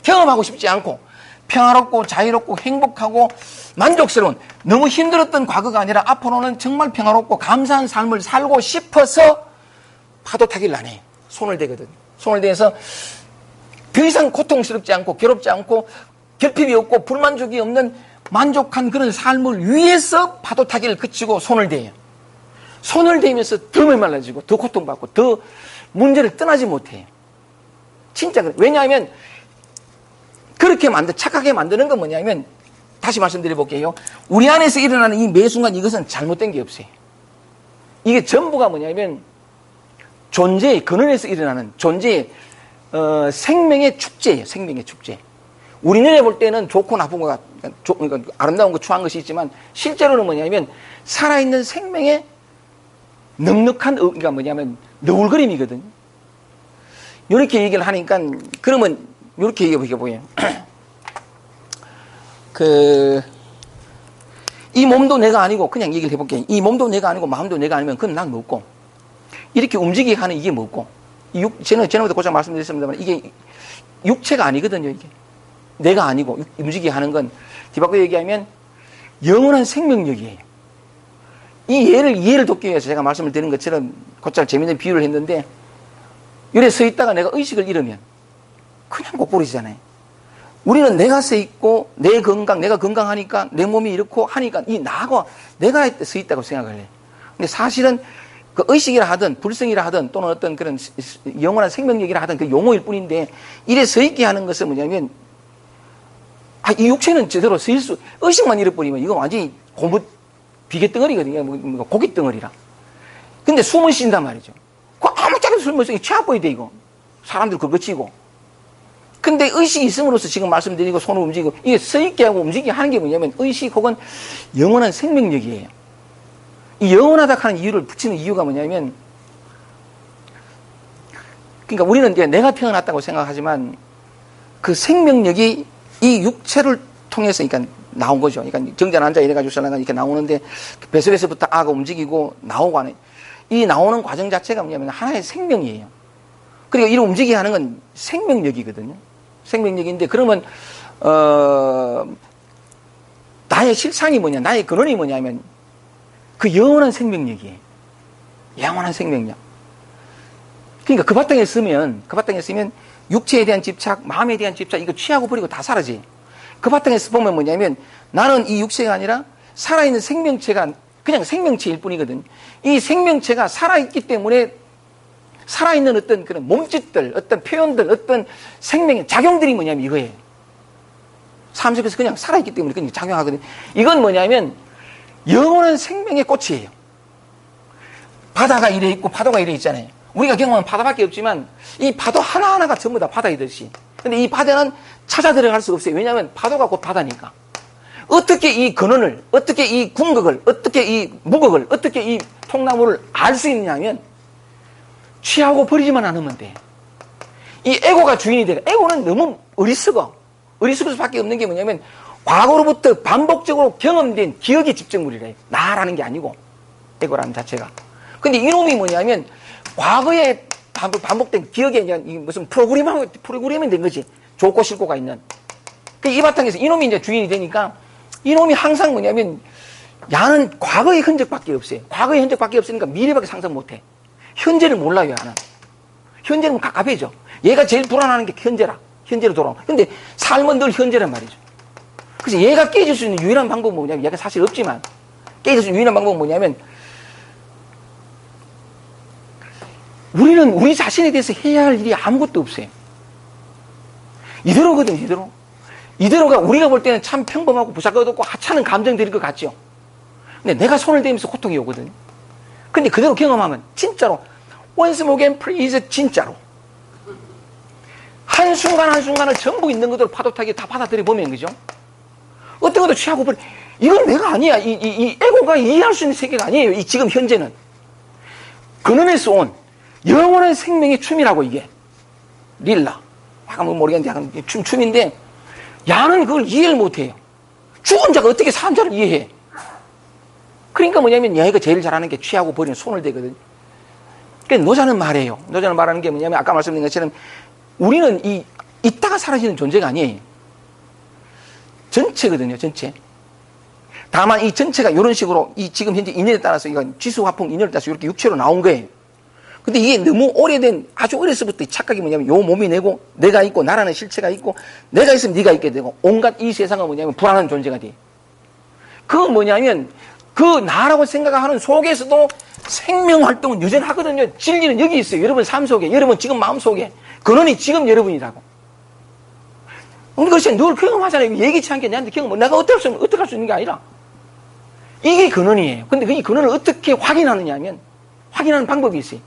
경험하고 싶지 않고 평화롭고 자유롭고 행복하고 만족스러운 너무 힘들었던 과거가 아니라 앞으로는 정말 평화롭고 감사한 삶을 살고 싶어서 파도 타기를 안 해요. 손을 대거든. 손을 대서 더 이상 고통스럽지 않고 괴롭지 않고 결핍이 없고 불만족이 없는 만족한 그런 삶을 위해서 파도 타기를 그치고 손을 대요. 손을 대면서 더 메말라지고 더 고통받고 더 문제를 떠나지 못해요. 진짜 그래. 왜냐하면 그렇게 착하게 만드는 건 뭐냐면 다시 말씀드려볼게요. 우리 안에서 일어나는 이 매 순간 이것은 잘못된 게 없어요. 이게 전부가 뭐냐면 존재의 근원에서 일어나는 존재의 생명의 축제예요. 생명의 축제. 우리 눈에 볼 때는 좋고 나쁜 거가 그러니까 아름다운 거 추한 것이 있지만 실제로는 뭐냐면 살아있는 생명의 넉넉한 그러니까 뭐냐면 너울거림이거든요. 이렇게 얘기를 하니까 그러면 이렇게 얘기해 보여요. 이 몸도 내가 아니고 그냥 얘기를 해볼게요. 이 몸도 내가 아니고 마음도 내가 아니면 그럼 난 뭐고 이렇게 움직이게 하는 이게 뭐고 전에부터 고작 말씀드렸습니다만 이게 육체가 아니거든요. 이게 내가 아니고 움직이게 하는 건 뒤바꿔 얘기하면 영원한 생명력이에요. 이 이해를 돕기 위해서 제가 말씀을 드린 것처럼 곧잘 재미있는 비유를 했는데 이래 서 있다가 내가 의식을 잃으면 그냥 곧부러지잖아요. 우리는 내가 서 있고 내가 건강하니까 내 몸이 이렇고 하니까 이 나하고 내가 서 있다고 생각을 해요. 근데 사실은 그 의식이라 하든 불성이라 하든 또는 어떤 그런 영원한 생명력이라 하든 그 용어일 뿐인데 이래 서 있게 하는 것은 뭐냐면 이 육체는 제대로 서 있을 의식만 잃어버리면 이거 완전히 고무 비계덩어리거든요. 고깃덩어리라. 근데 숨을 쉰단 말이죠. 그 아무짝에도 숨을 쉬기 취해버야 돼 이거. 사람들 그거 치고. 근데 의식이 있음으로써 지금 말씀드리고 손을 움직이고 이게 서 있게 하고 움직이게 하는 게 뭐냐면 의식 혹은 영원한 생명력이에요. 이 영원하다 하는 이유를 붙이는 이유가 뭐냐면 그러니까 우리는 이제 내가 태어났다고 생각하지만 그 생명력이 이 육체를 통해서 그러니까 나온 거죠. 그러니까 정자 난자 이래가지고 살아가 이렇게 나오는데 뱃속에서부터 아가 움직이고 나오고 하는 이 나오는 과정 자체가 뭐냐면 하나의 생명이에요. 그리고 이를 움직이게 하는 건 생명력이거든요. 생명력인데 그러면 나의 실상이 뭐냐, 나의 근원이 뭐냐면 그 영원한 생명력이에요. 영원한 생명력. 그러니까 그 바탕에 쓰면 육체에 대한 집착, 마음에 대한 집착 이거 취하고 버리고 다 사라져요. 그 바탕에서 보면 뭐냐면 나는 이 육체가 아니라 살아있는 생명체가 그냥 생명체일 뿐이거든. 이 생명체가 살아있기 때문에 살아있는 어떤 그런 몸짓들, 어떤 표현들, 어떤 생명의 작용들이 뭐냐면 이거예요. 삶 속에서 그냥 살아있기 때문에 그냥 작용하거든. 이건 뭐냐면 영원한 생명의 꽃이에요. 바다가 이래 있고 파도가 이래 있잖아요. 우리가 경험한 바다밖에 없지만 이 파도 하나하나가 전부 다 바다이듯이. 근데 이 바다는 찾아 들어갈 수 없어요. 왜냐하면 파도가 곧 바다니까. 어떻게 이 근원을, 어떻게 이 궁극을, 어떻게 이 무극을, 어떻게 이 통나무를 알 수 있느냐면 취하고 버리지만 않으면 돼. 이 에고가 주인이 돼. 에고는 너무 어리석어. 어리석을 수밖에 없는 게 뭐냐면 과거로부터 반복적으로 경험된 기억의 집적물이래. 나라는 게 아니고 에고라는 자체가. 근데 이놈이 뭐냐면 과거에 반복된 기억에 무슨 프로그램이 된 거지. 좋고 싫고가 있는. 이 바탕에서 이놈이 이제 주인이 되니까 이놈이 항상 뭐냐면 야는 과거의 흔적밖에 없어요. 과거의 흔적밖에 없으니까 미래밖에 상상 못해. 현재를 몰라요, 야는. 현재는 갑갑해져. 얘가 제일 불안하는 게 현재라. 현재로 돌아오는. 근데 삶은 늘 현재란 말이죠. 그래서 얘가 깨질 수 있는 유일한 방법은 뭐냐면, 얘가 사실 없지만, 깨질 수 있는 유일한 방법은 뭐냐면, 우리는 우리 자신에 대해서 해야 할 일이 아무것도 없어요. 이대로거든, 이대로. 이대로가 우리가 볼 때는 참 평범하고 부사것없고 하찮은 감정들일 것 같죠. 근데 내가 손을 대면서 고통이 오거든. 근데 그대로 경험하면 진짜로 once more again please 진짜로 한순간 한순간을 전부 있는 것들을 파도타기 다 받아들여 보면 그죠? 어떤 것도 취하고 버려. 이건 내가 아니야. 이 에고가 이해할 수 있는 세계가 아니에요. 이 지금 현재는 근원에서 온 영원한 생명의 춤이라고 이게 릴라 약간 뭐 모르겠는데 약간 춤인데 야는 그걸 이해를 못해요. 죽은 자가 어떻게 산 자를 이해해? 그러니까 뭐냐면 얘가 제일 잘하는 게 취하고 버리는 손을 대거든. 그러니까 노자는 말해요. 노자는 말하는 게 뭐냐면 아까 말씀드린 것처럼 우리는 있다가 사라지는 존재가 아니에요. 전체거든요. 전체. 다만 이 전체가 이런 식으로 이 지금 현재 인연에 따라서 이건 지수 화풍 인연에 따라서 이렇게 육체로 나온 거예요. 근데 이게 너무 오래된 아주 어려서부터 이 착각이 뭐냐면 요 몸이 내고 내가 있고 나라는 실체가 있고 내가 있으면 네가 있게 되고 온갖 이 세상은 뭐냐면 불안한 존재가 돼. 그건 뭐냐면 그 나라고 생각하는 속에서도 생명 활동은 여전하거든요. 진리는 여기 있어요. 여러분 삶 속에, 여러분 지금 마음 속에. 근원이 지금 여러분이라고. 그것이 늘 경험하잖아요. 예기치 않게 내한테 경험, 내가 어떻게 할 수 있는 게 아니라. 이게 근원이에요. 근데 이 근원을 어떻게 확인하느냐 하면, 확인하는 방법이 있어요.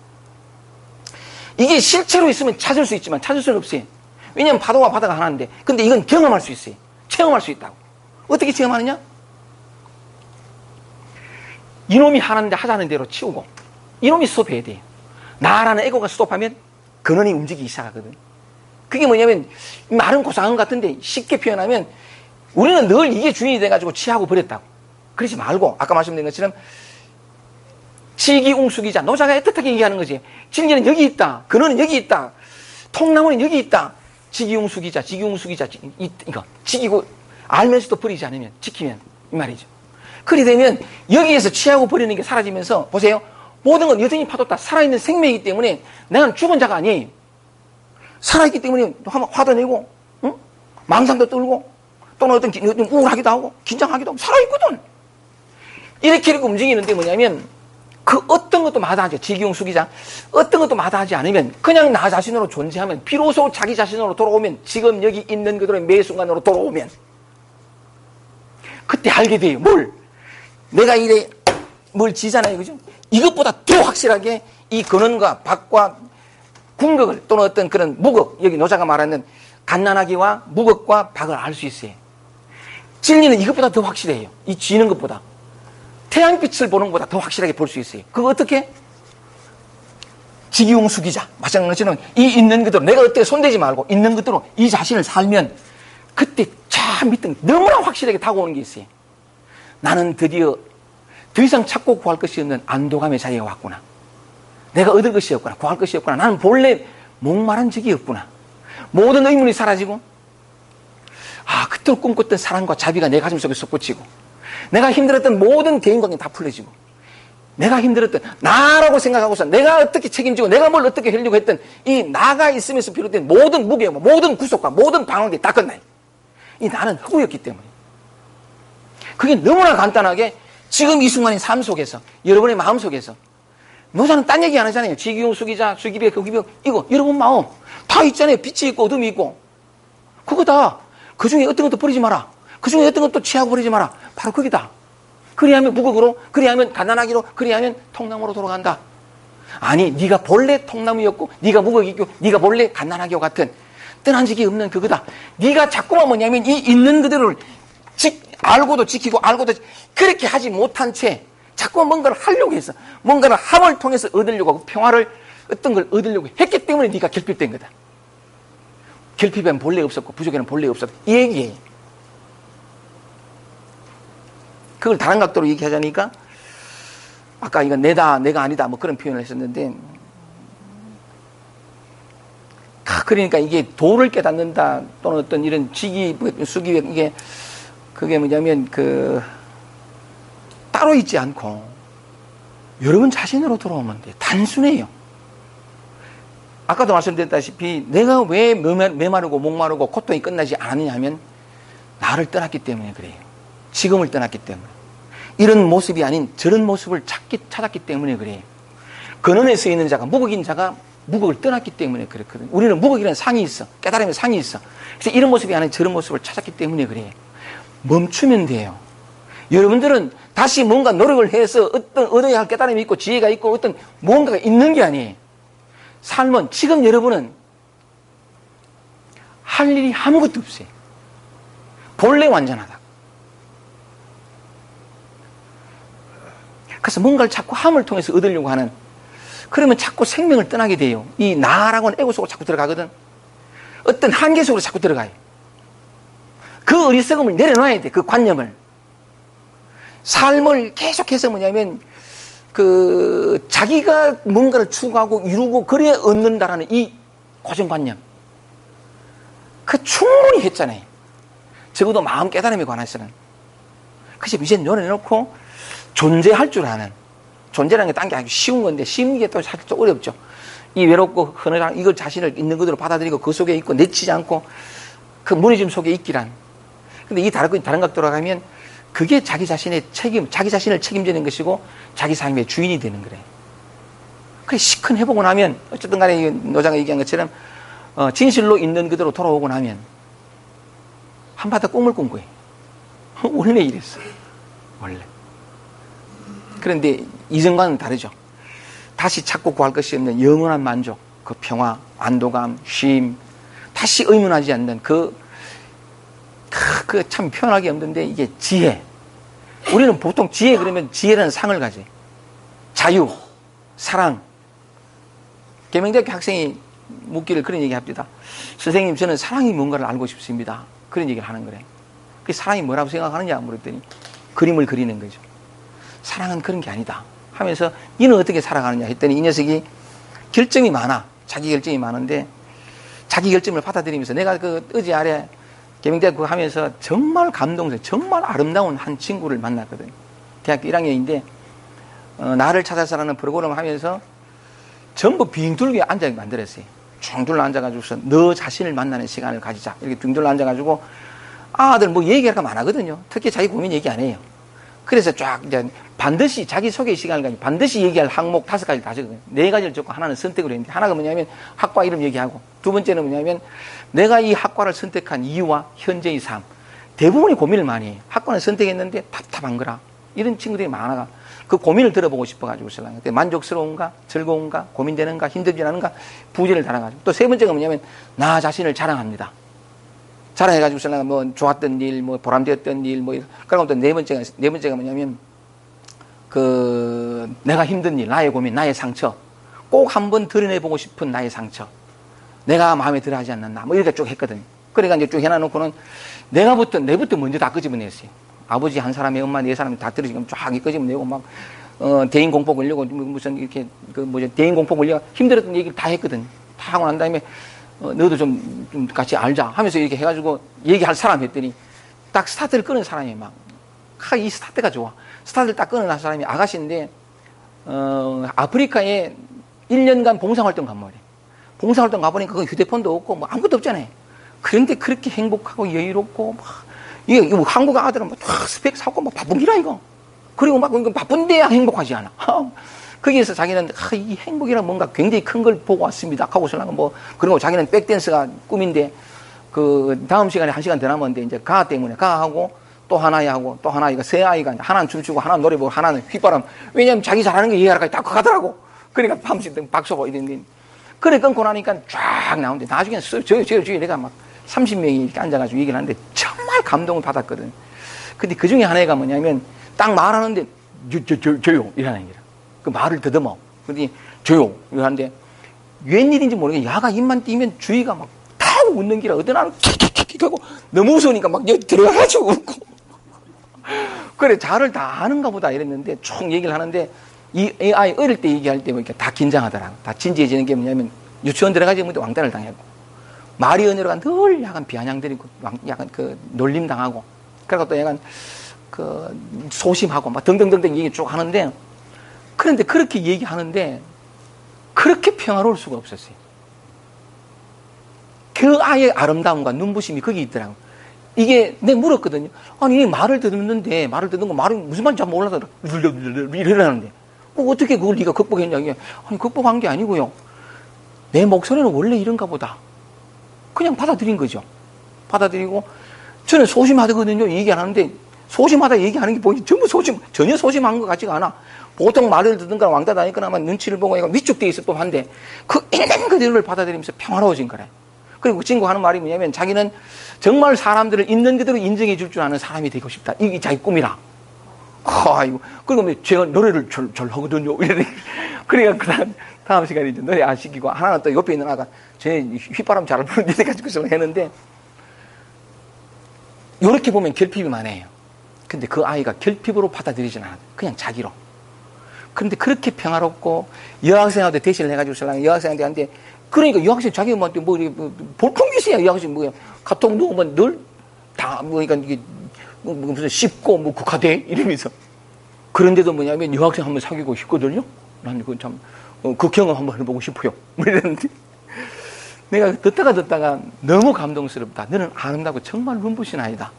이게 실체로 있으면 찾을 수 있지만 찾을 수는 없어요. 왜냐하면 파도와 바다가 하나인데, 근데 이건 경험할 수 있어요. 체험할 수 있다고. 어떻게 체험하느냐? 이놈이 하는데 하자는 대로 치우고 이놈이 스톱해야 돼요. 나라는 에고가 스톱하면 근원이 움직이기 시작하거든. 그게 뭐냐면 말은 고상한 것 같은데 쉽게 표현하면 우리는 늘 이게 주인이 돼가지고 취하고 버렸다고. 그러지 말고 아까 말씀드린 것처럼 지기웅수기자 노자가 애틋하게 얘기하는 거지. 진리는 여기 있다. 근원은 여기 있다. 통나무는 여기 있다. 지기웅수기자 이거 지키고 알면서도 버리지 않으면 지키면 이 말이죠. 그리 되면 여기에서 취하고 버리는 게 사라지면서 보세요. 모든 건 여전히 파도다. 살아있는 생명이기 때문에 내가 죽은 자가 아니에요. 살아있기 때문에 화도 내고 응? 망상도 떨고 또는 어떤 우울하기도 하고 긴장하기도 하고 살아있거든. 이렇게 움직이는데 뭐냐면 그 어떤 것도 마다하지 지기용수기자 어떤 것도 마다하지 않으면 그냥 나 자신으로 존재하면 비로소 자기 자신으로 돌아오면 지금 여기 있는 그들의 매 순간으로 돌아오면 그때 알게 돼요. 뭘? 내가 이래 뭘 지잖아요. 그죠? 이것보다 더 확실하게 이 근원과 박과 궁극을 또는 어떤 그런 무극, 여기 노자가 말하는 갓난아기와 무극과 박을 알 수 있어요. 진리는 이것보다 더 확실해요. 이 지는 것보다. 태양빛을 보는 것보다 더 확실하게 볼 수 있어요. 그거 어떻게? 지기용수기자. 마찬가지로 이 있는 그대로 내가 어떻게 손대지 말고 있는 그대로 이 자신을 살면 그때 참 밑에 너무나 확실하게 다가오는 게 있어요. 나는 드디어 더 이상 찾고 구할 것이 없는 안도감의 자리에 왔구나. 내가 얻을 것이 없구나. 구할 것이 없구나. 나는 본래 목마른 적이 없구나. 모든 의문이 사라지고 그토록 꿈꿨던 사랑과 자비가 내 가슴 속에 솟구치고 내가 힘들었던 모든 대인관계 다 풀려지고 내가 힘들었던 나라고 생각하고서 내가 어떻게 책임지고 내가 뭘 어떻게 하려고 했던 이 나가 있으면서 비롯된 모든 무게와 모든 구속과 모든 방황들이 다 끝나요. 이 나는 흑우였기 때문에. 그게 너무나 간단하게 지금 이 순간의 삶 속에서, 여러분의 마음 속에서, 노자는 딴 얘기 안 하잖아요. 지기용, 수기자, 수기벽, 흑기벽, 이거 여러분 마음 다 있잖아요. 빛이 있고 어둠이 있고. 그거 다 그 중에 어떤 것도 버리지 마라. 그 중에 어떤 것도 취하고 버리지 마라. 바로 거기다. 그리하면 무극으로, 그리하면 가난하기로, 그리하면 통나무로 돌아간다. 아니, 네가 본래 통나무였고, 네가 무극이고, 네가 본래 가난하기와 같은 떠난 적이 없는 그거다. 네가 자꾸만 뭐냐면 이 있는 그대로를 알고도 지키고 알고도 그렇게 하지 못한 채 자꾸만 뭔가를 하려고 해서 뭔가를 함을 통해서 얻으려고 하고 평화를 어떤 걸 얻으려고 했기 때문에 네가 결핍된 거다. 결핍에는 본래 없었고 부족에는 본래 없었다. 이 얘기예요. 그걸 다른 각도로 얘기하자니까 아까 이건 내다 내가 아니다 뭐 그런 표현을 했었는데 그러니까 이게 도를 깨닫는다 또는 어떤 이런 지기 수기 이게 그게 뭐냐면 따로 있지 않고 여러분 자신으로 돌아오면 돼. 단순해요. 아까도 말씀드렸다시피 내가 왜 메마르고 목마르고 고통이 끝나지 않았느냐 하면 나를 떠났기 때문에 그래요. 지금을 떠났기 때문에. 이런 모습이 아닌 저런 모습을 찾았기 때문에 그래요. 근원에 서 있는 자가 무극인 자가 무극을 떠났기 때문에 그렇거든요. 우리는 무극이라는 상이 있어. 깨달음의 상이 있어. 그래서 이런 모습이 아닌 저런 모습을 찾았기 때문에 그래요. 멈추면 돼요. 여러분들은 다시 뭔가 노력을 해서 어떤 얻어야 할 깨달음이 있고 지혜가 있고 어떤 뭔가가 있는 게 아니에요. 삶은 지금 여러분은 할 일이 아무것도 없어요. 본래 완전하다. 그래서 뭔가를 자꾸 함을 통해서 얻으려고 하는 그러면 자꾸 생명을 떠나게 돼요. 이 나라고는 에고 속으로 자꾸 들어가거든. 어떤 한계 속으로 자꾸 들어가요. 그 어리석음을 내려놔야 돼. 그 관념을. 삶을 계속해서 뭐냐면 자기가 뭔가를 추구하고 이루고 그래야 얻는다라는 이 고정관념. 충분히 했잖아요. 적어도 마음 깨달음에 관해서는. 그래서 이제 내려놓고 존재할 줄 아는. 존재라는 게 딴 게 아니고 쉬운 건데 쉬운 게 또 사실 좀 어렵죠. 이 외롭고 흔한 이걸 자신을 있는 그대로 받아들이고 그 속에 있고 내치지 않고 그 무너짐 속에 있기란. 근데 이 다른 각도로 가면 그게 자기 자신의 자기 자신을 책임지는 것이고 자기 삶의 주인이 되는 거래요. 그래 시큰 해보고 나면 어쨌든 간에 노자가 얘기한 것처럼 진실로 있는 그대로 돌아오고 나면 한바탕 꿈을 꾼 거예요. 원래 이랬어요. 원래. 그런데 이전과는 다르죠. 다시 찾고 구할 것이 없는 영원한 만족, 그 평화, 안도감, 쉼, 다시 의문하지 않는 참 표현하기 힘든데 이게 지혜. 우리는 보통 지혜 그러면 지혜라는 상을 가져요. 자유, 사랑. 계명대학교 학생이 묻기를 그런 얘기 합니다. 선생님 저는 사랑이 뭔가를 알고 싶습니다. 그런 얘기를 하는 거래요. 그 사랑이 뭐라고 생각하느냐 물었더니 그림을 그리는 거죠. 사랑은 그런 게 아니다 하면서 너는 어떻게 살아가느냐 했더니 이 녀석이 결정이 많아. 자기 결정이 많은데 자기 결정을 받아들이면서 내가 어제 아래 계명대학 그거 하면서 정말 감동스러운 정말 아름다운 한 친구를 만났거든요. 대학교 1학년인데 나를 찾아서라는 프로그램을 하면서 전부 빙둘게 앉아 만들었어요. 쭉 둘러 앉아가지고서 너 자신을 만나는 시간을 가지자. 이렇게 빙 둘러 앉아가지고 아들 뭐 얘기할 거 많아거든요. 특히 자기 고민 얘기 안 해요. 그래서 쫙 이제 반드시 자기 소개 시간을 가지고 반드시 얘기할 항목 5가지 다 적어요. 4가지를 적고 하나는 선택을 했는데 하나가 뭐냐면 학과 이름 얘기하고 두 번째는 뭐냐면 내가 이 학과를 선택한 이유와 현재의 삶. 대부분이 고민을 많이 해요. 학과를 선택했는데 답답한 거라. 이런 친구들이 많아가 그 고민을 들어보고 싶어가지고 만족스러운가 즐거운가 고민되는가 힘들지 않은가 부제를 달아가지고 또 세 번째가 뭐냐면 나 자신을 자랑합니다. 자랑해가지고 뭐 좋았던 일, 뭐 보람되었던 일, 뭐 그리고 또 네 번째가 뭐냐면 내가 힘든 일, 나의 고민, 나의 상처 꼭 한번 드러내보고 싶은 나의 상처, 내가 마음에 들어하지 않는 뭐 이렇게 쭉 했거든요. 그러니까 이제 쭉 해놔놓고는 내부터 먼저 다 끄집어냈어요. 아버지 한 사람에 엄마 네 사람이 다 들으시면 쫙 끄집어내고 막 대인 공포 걸려고 무슨 이렇게 대인 공포 걸려 힘들었던 얘기를 다 했거든요. 다 하고 난 다음에 너도 좀 같이 알자 하면서 이렇게 해가지고 얘기할 사람 했더니 딱 스타트를 끄는 사람이 막 이 스타트가 좋아. 스타트를 딱 끊어놓은 사람이 아가씨인데 아프리카에 1년간 봉사활동 간 말이에요. 봉사활동 가보니까 그 휴대폰도 없고 뭐 아무것도 없잖아요. 그런데 그렇게 행복하고 여유롭고 막 이게 한국 아들은 막 스펙 사고 막 바쁜 기라 이거. 그리고 막 바쁜데야 행복하지 않아. 거기에서 자기는 이 행복이란 뭔가 굉장히 큰 걸 보고 왔습니다. 하고서는 뭐 그리고 자기는 백댄스가 꿈인데 그 다음 시간에 1시간 더 남았는데 이제 가 때문에 가하고 또 하나야 하고 또 하나 이거 세 아이가 하나는 춤추고 하나는 노래 부르고 하나는 휘바람. 왜냐면 자기 잘하는 거 이해하러 딱 가더라고. 그러니까 밤새 박수고 이랬는데 그래 끊고 나니까 쫙 나오는데 나중에 저기 내가 막 30명이 이렇게 앉아가지고 얘기를 하는데 정말 감동을 받았거든. 근데 그 중에 하나가 뭐냐면 딱 말하는데 조용 이라는 얘기라. 그 말을 더듬어. 근데 조용 이러는데 웬일인지 모르겠는데 야가 입만 띄면 주위가 막 다 웃는 기라. 어떤 하는 킥킥킥 하고 너무 무서우니까 막 여기 들어가가지고 웃고. 그래 잘을 다 아는가 보다 이랬는데 쭉 얘기를 하는데 이 아이 어릴 때 얘기할 때 보니까 다 긴장하더라고. 다 진지해지는 게 뭐냐면 유치원 들어가지 왕따를 당했고 말이 언어가 늘 약간 비아냥거리고 약간 그 놀림 당하고 그리고 또 약간 그 소심하고 막 등등등등 얘기 쭉 하는데 그런데 그렇게 얘기하는데 그렇게 평화로울 수가 없었어요. 그 아이의 아름다움과 눈부심이 거기 있더라고. 이게 내가 물었거든요. 아니 말을 듣는데 말을 듣는 거 말이 무슨 말인지 잘 몰라서 이러라는데 어떻게 그걸 네가 극복했냐. 이게 아니 극복한 게 아니고요. 내 목소리는 원래 이런가 보다. 그냥 받아들인 거죠. 받아들이고 저는 소심하거든요. 얘기 안 하는데 소심하다 얘기하는 게 보니 전부 전혀 소심한 것 같지가 않아. 보통 말을 듣든가 왕따 다니거나 아마 눈치를 보고 위축되어 있을 법한데 그 있는 그대로를 받아들이면서 평화로워진 거래. 그리고 그 친구 하는 말이 뭐냐면 자기는 정말 사람들을 있는 그대로 인정해 줄 줄 아는 사람이 되고 싶다. 이게 자기 꿈이라. 아이고. 그리고 제가 노래를 잘 하거든요. 그러니까 다음 시간에 이제 노래 안 시키고 하나는 또 옆에 있는 아가 쟤 휘바람 잘 부르는데 가지고 했는데 이렇게 보면 결핍이 많아요. 근데 그 아이가 결핍으로 받아들이진 않아요. 그냥 자기로. 그런데 그렇게 평화롭고 여학생한테 대신을 해가지고 신랑이 여학생한테 그러니까 여학생 자기한테 뭐 볼품기세요. 여학생 뭐야 카톡 넣으면 늘 다 그러니까 이게 무슨 씹고 뭐 국화대 이러면서 그런데도 뭐냐면 여학생 한번 사귀고 싶거든요. 난 그건 참 그 경험 한번 해보고 싶어요. 뭐 이랬는데 내가 듣다가 너무 감동스럽다. 너는 아름다고 정말 눈부신 아이다.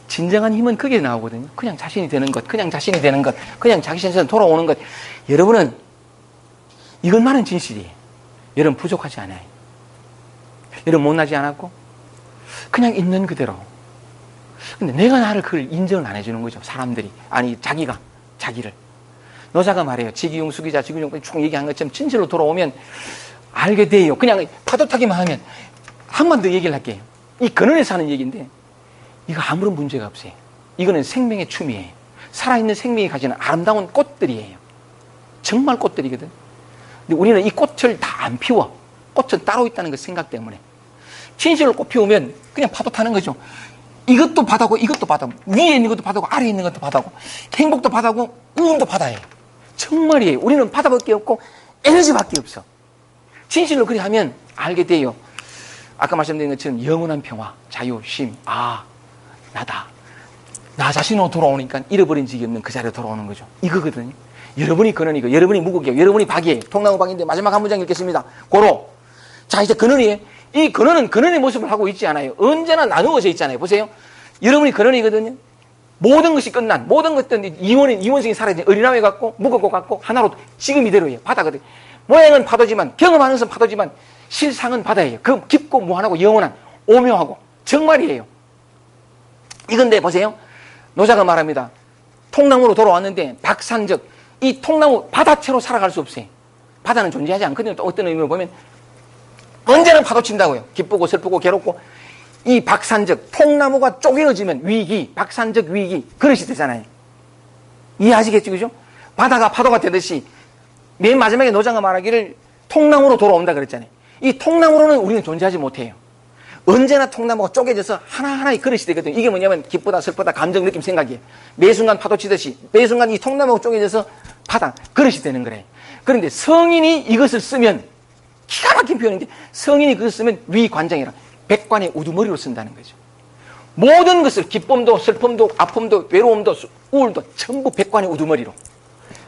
진정한 힘은 그게 나오거든요. 그냥 자신이 되는 것, 그냥 자신이 되는 것, 그냥 자기 자신에서 돌아오는 것. 여러분은 이것만은 진실이에요. 여러분 부족하지 않아요. 여러분 못나지 않았고 그냥 있는 그대로. 근데 내가 나를 그걸 인정을 안 해주는 거죠. 사람들이. 아니 자기가 자기를. 노자가 말해요. 지기용 수기자 지기용 쭉 얘기한 것처럼 진실로 돌아오면 알게 돼요. 그냥 파도타기만 하면 한 번 더 얘기를 할게요. 이 근원에서 하는 얘기인데 이거 아무런 문제가 없어요. 이거는 생명의 춤이에요. 살아있는 생명이 가지는 아름다운 꽃들이에요. 정말 꽃들이거든. 근데 우리는 이 꽃을 다 안 피워. 꽃은 따로 있다는 그 생각 때문에. 진실로 꽃 피우면 그냥 파도 타는 거죠. 이것도 바다고 이것도 바다고 위에 있는 것도 바다고 아래에 있는 것도 바다고 행복도 바다고 우울도 바다예요. 정말이에요. 우리는 바다밖에 없고 에너지밖에 없어. 진실로 그리 하면 알게 돼요. 아까 말씀드린 것처럼 영원한 평화, 자유, 쉼. 아, 나다. 나 자신으로 돌아오니까 잃어버린 적이 없는 그 자리로 돌아오는 거죠. 이거거든요. 여러분이 근원이고 여러분이 무국이고 여러분이 박이에요. 통나무박인데 마지막 한 문장 읽겠습니다. 고로. 자, 이제 근원이에요. 이 근원은 근원의 모습을 하고 있지 않아요. 언제나 나누어져 있잖아요. 보세요. 여러분이 근원이거든요. 모든 것이 끝난, 모든 것들은 이원성이 사라진 어린아이 같고, 무겁고 같고, 하나로 지금 이대로예요. 바다거든요. 모양은 파도지만, 경험하는 것은 파도지만, 실상은 바다예요. 그 깊고 무한하고 영원한, 오묘하고, 정말이에요. 이건데, 보세요. 노자가 말합니다. 통나무로 돌아왔는데, 박산적, 이 통나무 바다채로 살아갈 수 없어요. 바다는 존재하지 않거든요. 또 어떤 의미로 보면, 언제나 파도 친다고요. 기쁘고 슬프고 괴롭고, 이 박산적, 통나무가 쪼개어지면 위기, 박산적 위기, 그릇이 되잖아요. 이해하시겠죠, 그죠? 바다가 파도가 되듯이, 맨 마지막에 노자가 말하기를 통나무로 돌아온다 그랬잖아요. 이 통나무로는 우리는 존재하지 못해요. 언제나 통나무가 쪼개져서 하나하나의 그릇이 되거든요. 이게 뭐냐면, 기쁘다, 슬프다, 감정, 느낌, 생각이에요. 매 순간 파도 치듯이, 매 순간 이 통나무가 쪼개져서 바다, 그릇이 되는 거래요. 그런데 성인이 이것을 쓰면, 기가 막힌 표현인데, 성인이 그것을 쓰면 위관장이라. 백관의 우두머리로 쓴다는 거죠. 모든 것을 기쁨도 슬픔도 아픔도 외로움도 우울도 전부 백관의 우두머리로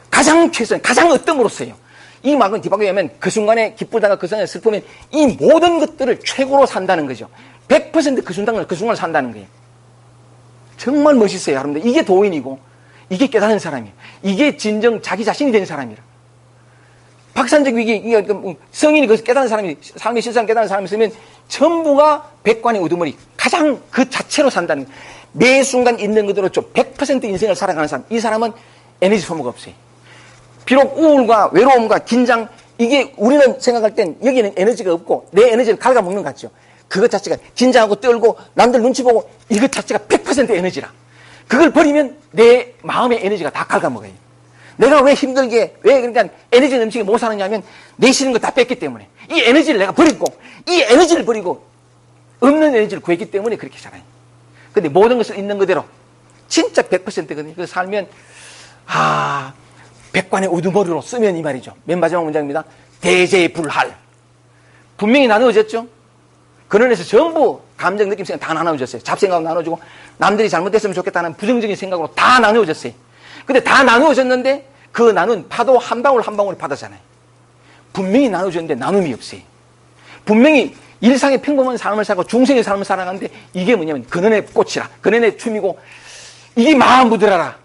가장 최선 가장 어떤 써요. 이 막은 뒤바꾸면 그 순간에 기쁘다가 그 순간에 슬프면 이 모든 것들을 최고로 산다는 거죠. 100% 그 순간을 산다는 거예요. 정말 멋있어요, 여러분들. 이게 도인이고, 이게 깨달은 사람이에요. 이게 진정 자기 자신이 된 사람이라. 박산적 위기, 성인이 그 깨달은 사람이, 삶의 실상 깨달은 사람이 있으면 전부가 백관의 우두머리, 가장 그 자체로 산다는 거예요. 매 순간 있는 그대로 100% 인생을 살아가는 사람. 이 사람은 에너지 소모가 없어요. 비록 우울과 외로움과 긴장, 이게 우리는 생각할 땐 여기는 에너지가 없고 내 에너지를 갉아먹는 것 같죠. 그것 자체가 긴장하고 떨고 남들 눈치 보고 이것 자체가 100% 에너지라. 그걸 버리면 내 마음의 에너지가 다 갉아먹어요. 내가 왜 힘들게, 왜 그러니까 에너지 넘치게 못 사느냐면 내 싫은 거 다 뺐기 때문에. 이 에너지를 내가 버리고, 이 에너지를 버리고 없는 에너지를 구했기 때문에 그렇게 살아요. 근데 모든 것을 있는 그대로 진짜 100%거든요. 그래서 살면 백관의 우두머리로 쓰면 이 말이죠. 맨 마지막 문장입니다. 대재불할. 분명히 나누어졌죠. 근원에서 전부 감정, 느낌, 생각 다 나누어졌어요. 잡생각으로 나누어지고 남들이 잘못됐으면 좋겠다는 부정적인 생각으로 다 나누어졌어요. 근데 다 나누어졌는데 그 나눈 파도 한 방울 한 방울이 바다잖아요. 분명히 나누어졌는데 나눔이 없어요. 분명히 일상의 평범한 삶을 살고 중생의 삶을 살아가는데 이게 뭐냐면 근원의 꽃이라, 근원의 춤이고 이게 마음 묻으라라.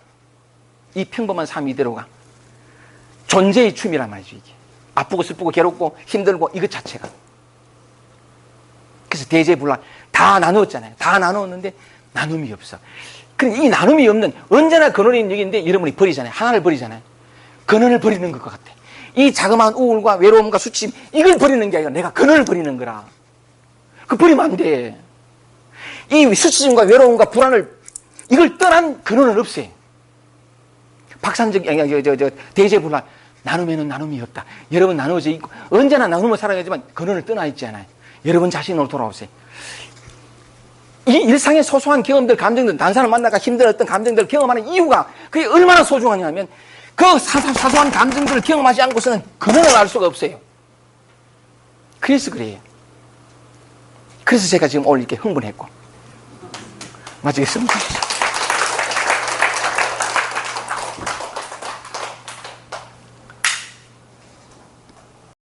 이 평범한 삶이 이대로가 존재의 춤이란 말이죠. 이게 아프고 슬프고 괴롭고 힘들고 이것 자체가. 그래서 대재불란 다 나누었잖아요. 다 나누었는데 나눔이 없어. 그러니까 이 나눔이 없는 언제나 근원이 있는 여기인데 여러분이 버리잖아요. 하나를 버리잖아요. 근원을 버리는 것 같아. 이 자그마한 우울과 외로움과 수치심 이걸 버리는 게 아니라 내가 근원을 버리는 거라. 그 버리면 안 돼. 이 수치심과 외로움과 불안을 이걸 떠난 근원은 없어요. 박산적 대재불란 나눔에는 나눔이 없다. 여러분 나누어져 있고 언제나 나눔을 살아가지만 근원을 떠나 있잖아요. 여러분 자신으로 돌아오세요. 이 일상의 소소한 경험들, 감정들, 다른 사람 만나가 힘들었던 감정들을 경험하는 이유가 그게 얼마나 소중하냐면 그 사소한 감정들을 경험하지 않고서는 근원을 알 수가 없어요. 그래서 그래요. 그래서 제가 지금 오늘 이렇게 흥분했고 마치겠습니다.